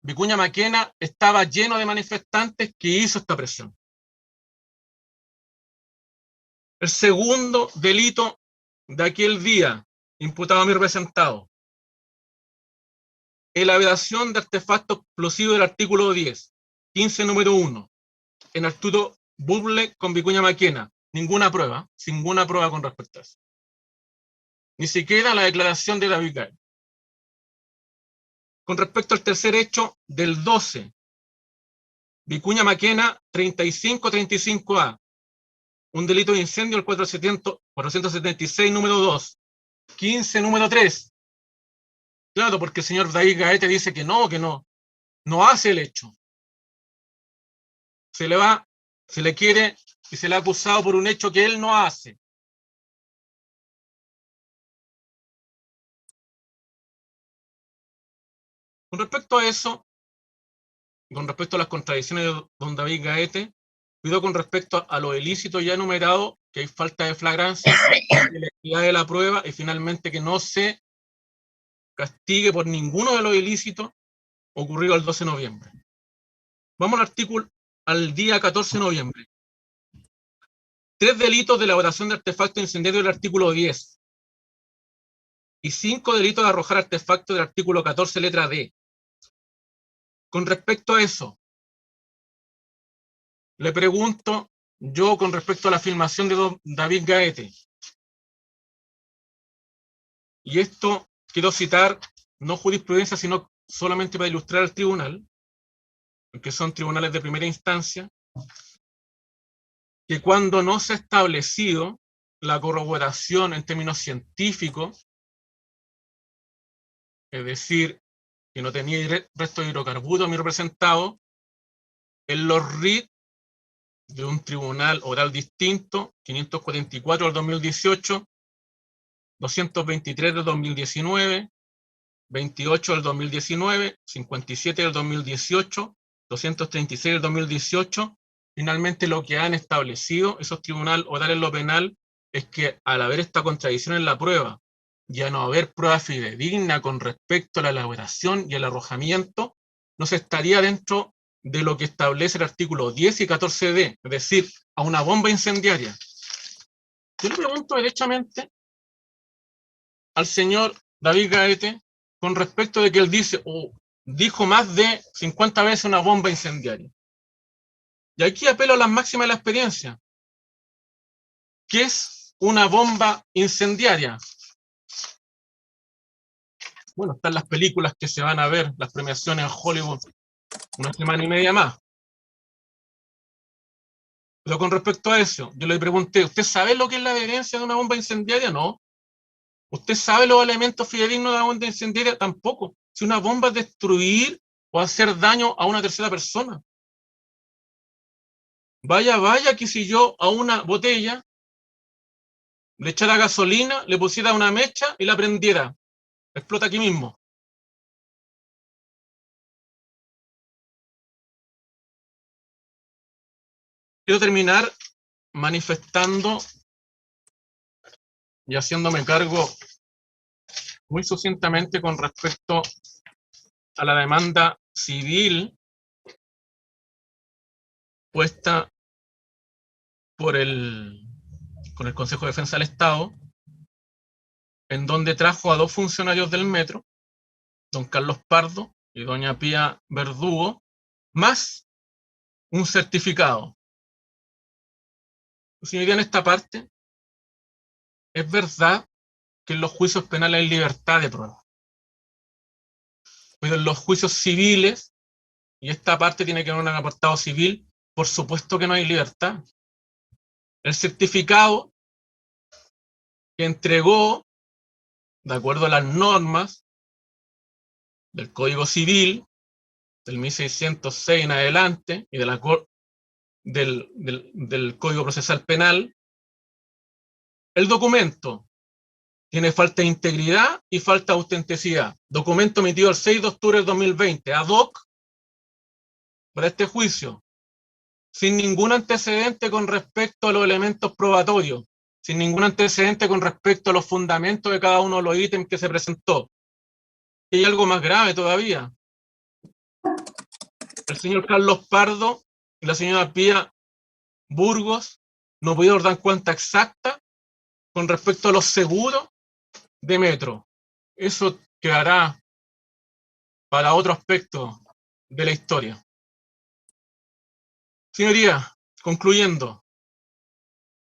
Vicuña Maquena estaba lleno de manifestantes que hizo esta presión. El segundo delito de aquel día, imputado a mi representado, elaboración de artefactos explosivos del artículo 10, 15 número 1, en Arturo Burle con Vicuña Maquena. Ninguna prueba con respecto a eso. Ni siquiera la declaración de David Gaete. Con respecto al tercer hecho del 12, Vicuña Maquena 3535A, un delito de incendio el 476 número 2, 15 número 3. Claro, porque el señor David Gaete dice que no hace el hecho. Se le quiere y se le ha acusado por un hecho que él no hace. Con respecto a eso, con respecto a las contradicciones de don David Gaete, pido con respecto a los ilícitos ya enumerados, que hay falta de flagrancia, ilegalidad de la prueba y finalmente que no se castigue por ninguno de los ilícitos ocurridos el 12 de noviembre. Vamos al día 14 de noviembre. 3 delitos de elaboración de artefactos incendiarios del artículo 10 y 5 delitos de arrojar artefactos del artículo 14 letra D. Con respecto a eso, le pregunto yo con respecto a la filmación de don David Gaete. Y esto quiero citar, no jurisprudencia, sino solamente para ilustrar al tribunal, porque son tribunales de primera instancia, que cuando no se ha establecido la corroboración en términos científicos, es decir, que no tenía resto de hidrocarburos mi representado, en los RIT de un tribunal oral distinto, 544 del 2018, 223 del 2019, 28 del 2019, 57 del 2018, 236 del 2018, finalmente lo que han establecido esos tribunales orales en lo penal es que al haber esta contradicción en la prueba y a no haber prueba fidedigna con respecto a la elaboración y el arrojamiento, no se estaría dentro de lo que establece el artículo 10 y 14D, es decir, a una bomba incendiaria. Yo le pregunto derechamente al señor David Gaete con respecto de que él dice, dijo más de 50 veces una bomba incendiaria. Y aquí apelo a las máximas de la experiencia. ¿Qué es una bomba incendiaria? Bueno, están las películas que se van a ver, las premiaciones en Hollywood, una semana y media más. Pero con respecto a eso, yo le pregunté, ¿usted sabe lo que es la evidencia de una bomba incendiaria? No. ¿Usted sabe los elementos fidedignos de una bomba incendiaria? Tampoco. Si una bomba es destruir o hacer daño a una tercera persona. Vaya que si yo a una botella le echara gasolina, le pusiera una mecha y la prendiera, explota aquí mismo. Quiero terminar manifestando y haciéndome cargo muy sucintamente con respecto a la demanda civil puesta con el Consejo de Defensa del Estado, en donde trajo a 2 funcionarios del metro, don Carlos Pardo y doña Pía Verdugo, más un certificado. Señoría, en esta parte, es verdad que en los juicios penales hay libertad de prueba. Pero en los juicios civiles, y esta parte tiene que ver con un apartado civil, por supuesto que no hay libertad. El certificado que entregó, de acuerdo a las normas del Código Civil, del 1606 en adelante, y del Código Procesal Penal, el documento tiene falta de integridad y falta de autenticidad. Documento emitido el 6 de octubre del 2020, ad hoc, para este juicio. sin ningún antecedente con respecto a los elementos probatorios, sin ningún antecedente con respecto a los fundamentos de cada uno de los ítems que se presentó. Y hay algo más grave todavía. El señor Carlos Pardo y la señora Pía Burgos no pudieron dar cuenta exacta con respecto a los seguros de metro. Eso quedará para otro aspecto de la historia. Señoría, concluyendo,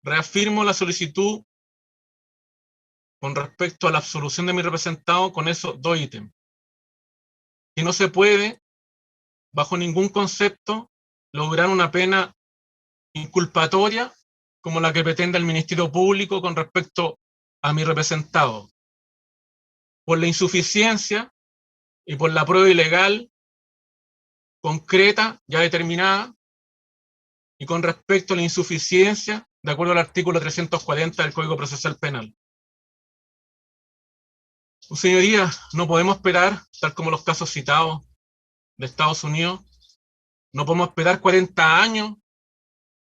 reafirmo la solicitud con respecto a la absolución de mi representado con esos dos ítems. Y no se puede, bajo ningún concepto, lograr una pena inculpatoria como la que pretende el Ministerio Público con respecto a mi representado, por la insuficiencia y por la prueba ilegal concreta, ya determinada, y con respecto a la insuficiencia, de acuerdo al artículo 340 del Código Procesal Penal. Señorías, no podemos esperar, tal como los casos citados de Estados Unidos, no podemos esperar 40 años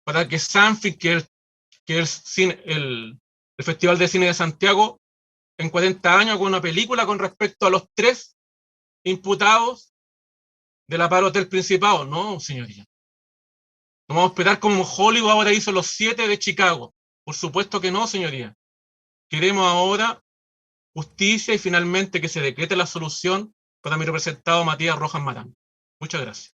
para que Sanfi, que es el Festival de Cine de Santiago, en 40 años con una película con respecto a los 3 imputados de la paro del Principado. No, señoría. No vamos a esperar como Hollywood ahora hizo los 7 de Chicago. Por supuesto que no, señoría. Queremos ahora justicia y finalmente que se decrete la solución para mi representado Matías Rojas Marán. Muchas gracias.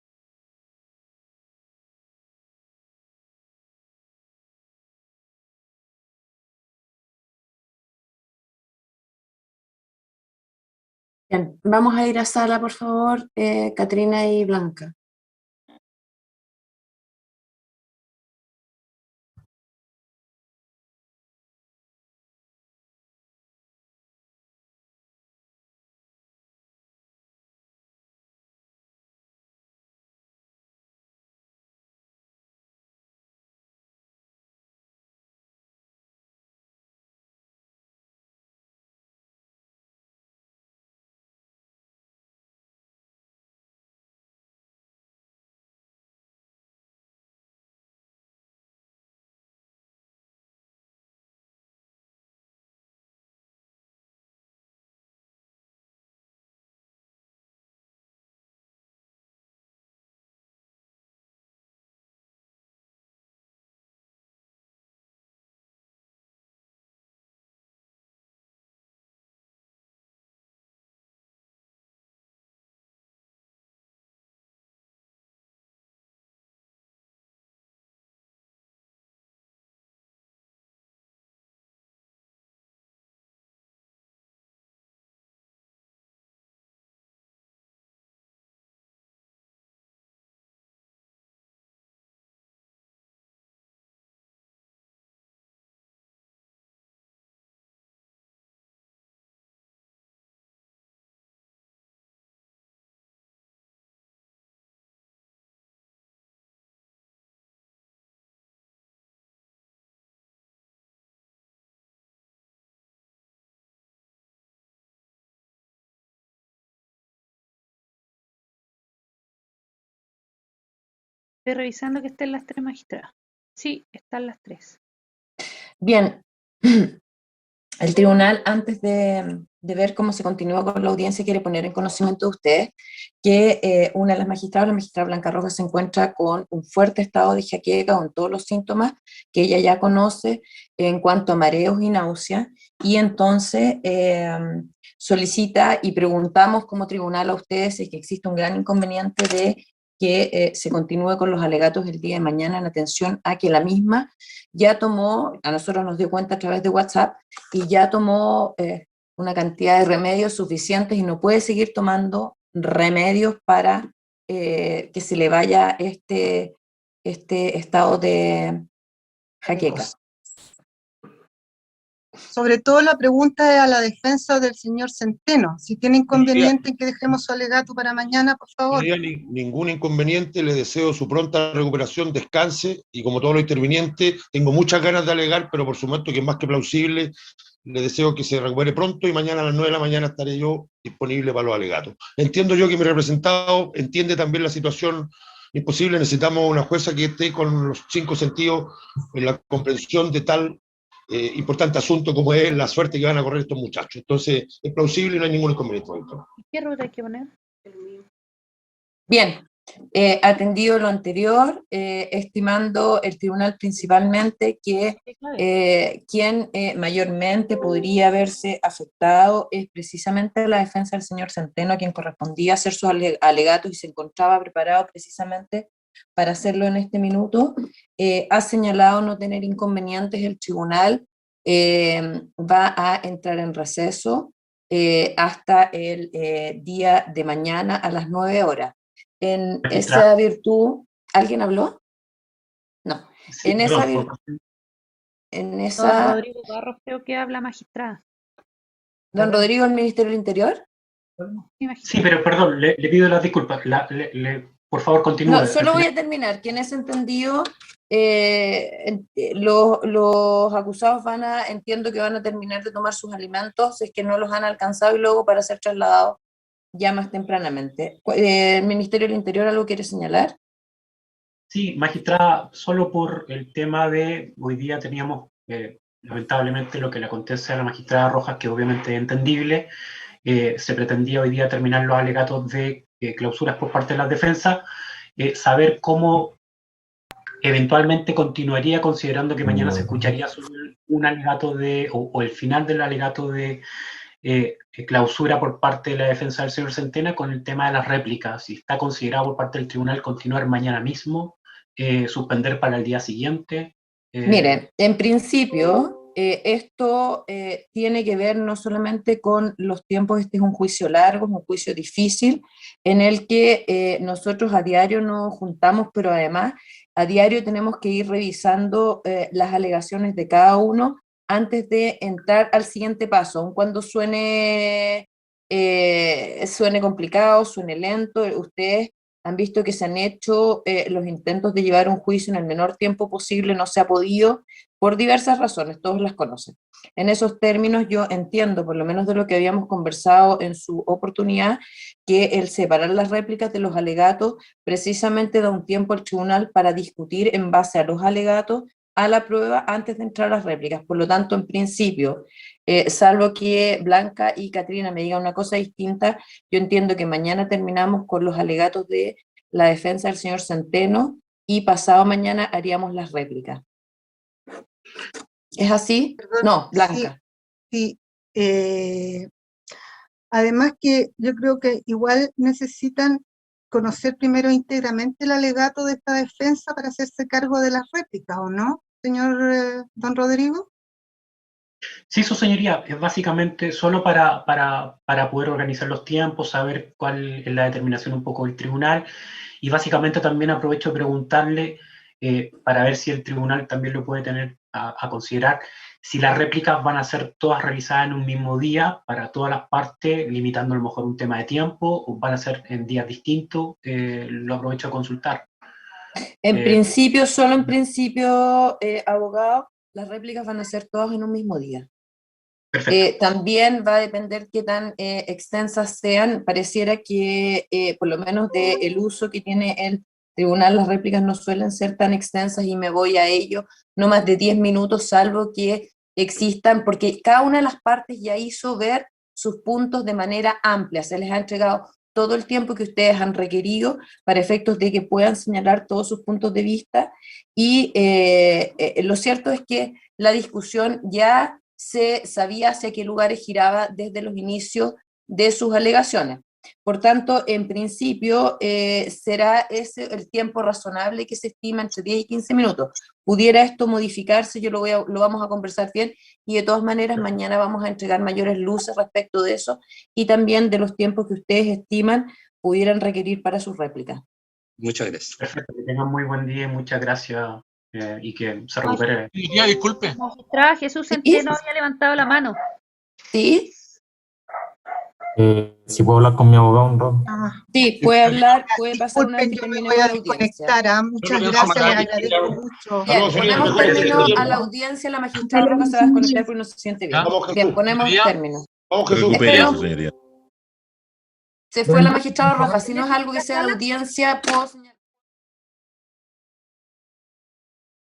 Bien, vamos a ir a sala, por favor, Catrina y Blanca. Estoy revisando que estén las 3 magistradas. Sí, están las 3. Bien, el tribunal, antes de ver cómo se continúa con la audiencia, quiere poner en conocimiento de ustedes que una de las magistradas, la magistrada Blanca Rojas, se encuentra con un fuerte estado de jaqueca, con todos los síntomas que ella ya conoce en cuanto a mareos y náuseas, y entonces solicita y preguntamos como tribunal a ustedes si es que existe un gran inconveniente de que se continúe con los alegatos el día de mañana en atención a que la misma ya tomó, a nosotros nos dio cuenta a través de WhatsApp, y ya tomó una cantidad de remedios suficientes y no puede seguir tomando remedios para que se le vaya este estado de jaqueca. Sobre todo la pregunta es a la defensa del señor Centeno. Si tiene inconveniente en que dejemos su alegato para mañana, por favor. No había ningún inconveniente, le deseo su pronta recuperación, descanse, y como todos los intervinientes, tengo muchas ganas de alegar, pero por supuesto que es más que plausible, le deseo que se recupere pronto y mañana a las 9 de la mañana estaré yo disponible para los alegatos. Entiendo yo que mi representado entiende también la situación imposible, necesitamos una jueza que esté con los 5 sentidos en la comprensión de tal importante asunto como es la suerte que van a correr estos muchachos. Entonces, es plausible y no hay ningún inconveniente, doctor. ¿Qué ruta hay que poner? Bien, atendido lo anterior, estimando el tribunal principalmente que quien mayormente podría verse afectado es precisamente la defensa del señor Centeno, a quien correspondía hacer sus alegatos y se encontraba preparado precisamente para hacerlo en este minuto. Ha señalado no tener inconvenientes el tribunal, va a entrar en receso hasta el día de mañana a las 9 horas. En esa virtud, ¿alguien habló? No. Sí, En esa perdón, virtud, Don Rodrigo Barros creo que habla magistrada. ¿Don Rodrigo del Ministerio del Interior? Sí, pero perdón, le pido las disculpas. Por favor, continúe. No, solo voy a terminar. Que en ese entendido, los acusados entiendo que van a terminar de tomar sus alimentos, es que no los han alcanzado, y luego para ser trasladados ya más tempranamente. ¿El Ministerio del Interior algo quiere señalar? Sí, magistrada, solo por el tema de hoy día teníamos, lamentablemente, lo que le acontece a la magistrada Rojas, que obviamente es entendible. Se pretendía hoy día terminar los alegatos de clausuras por parte de la defensa, saber cómo eventualmente continuaría, considerando que mañana se escucharía un alegato o el final del alegato de clausura por parte de la defensa del señor Centeno, con el tema de las réplicas, si está considerado por parte del tribunal continuar mañana mismo, suspender para el día siguiente. Miren, en principio, esto tiene que ver no solamente con los tiempos. Este es un juicio largo, es un juicio difícil, en el que nosotros a diario nos juntamos, pero además a diario tenemos que ir revisando las alegaciones de cada uno antes de entrar al siguiente paso, aun cuando suene complicado, suene lento. Ustedes han visto que se han hecho los intentos de llevar un juicio en el menor tiempo posible, no se ha podido, por diversas razones, todos las conocen. En esos términos yo entiendo, por lo menos de lo que habíamos conversado en su oportunidad, que el separar las réplicas de los alegatos precisamente da un tiempo al tribunal para discutir en base a los alegatos a la prueba antes de entrar a las réplicas. Por lo tanto, en principio, salvo que Blanca y Catrina me digan una cosa distinta, yo entiendo que mañana terminamos con los alegatos de la defensa del señor Centeno y pasado mañana haríamos las réplicas. ¿Es así? Perdón, No, Blanca. Sí. Además que yo creo que igual necesitan conocer primero íntegramente el alegato de esta defensa para hacerse cargo de las réplicas, ¿o no, señor don Rodrigo? Sí, su señoría, es básicamente solo para poder organizar los tiempos, saber cuál es la determinación un poco del tribunal, y básicamente también aprovecho de preguntarle, para ver si el tribunal también lo puede tener a considerar, si las réplicas van a ser todas realizadas en un mismo día para todas las partes, limitando a lo mejor un tema de tiempo, o van a ser en días distintos. Lo aprovecho de consultar. En principio, solo en principio, abogado, las réplicas van a ser todas en un mismo día. Perfecto. También va a depender qué tan extensas sean. Pareciera que, por lo menos del uso que tiene el tribunal, las réplicas no suelen ser tan extensas, y me voy a ello, no más de 10 minutos, salvo que existan, porque cada una de las partes ya hizo ver sus puntos de manera amplia, se les ha entregado todo el tiempo que ustedes han requerido para efectos de que puedan señalar todos sus puntos de vista, y lo cierto es que la discusión ya se sabía hacia qué lugares giraba desde los inicios de sus alegaciones. Por tanto, en principio, será ese el tiempo razonable que se estima, entre 10 y 15 minutos. Pudiera esto modificarse, lo vamos a conversar bien, y de todas maneras mañana vamos a entregar mayores luces respecto de eso, y también de los tiempos que ustedes estiman pudieran requerir para sus réplicas. Muchas gracias. Perfecto, que tengan muy buen día y muchas gracias, y que se recupere. Ya, disculpe. Magistrada, Jesús Centeno había levantado la mano. ¿Sí? Si puedo hablar con mi abogado un rato. Sí, puede hablar, puede pasar una vez Disculpen, que yo me terminemos voy a la audiencia. desconectar. Muchas gracias, les agradezco mucho. Bien, ponemos término a la audiencia, la magistrada Roja se va a desconectar porque no se siente bien. Bien, ponemos término. Vamos, Jesús. Recupere, su señoría. Se fue la magistrada Roja, si no es algo que sea de audiencia, puedo señalar.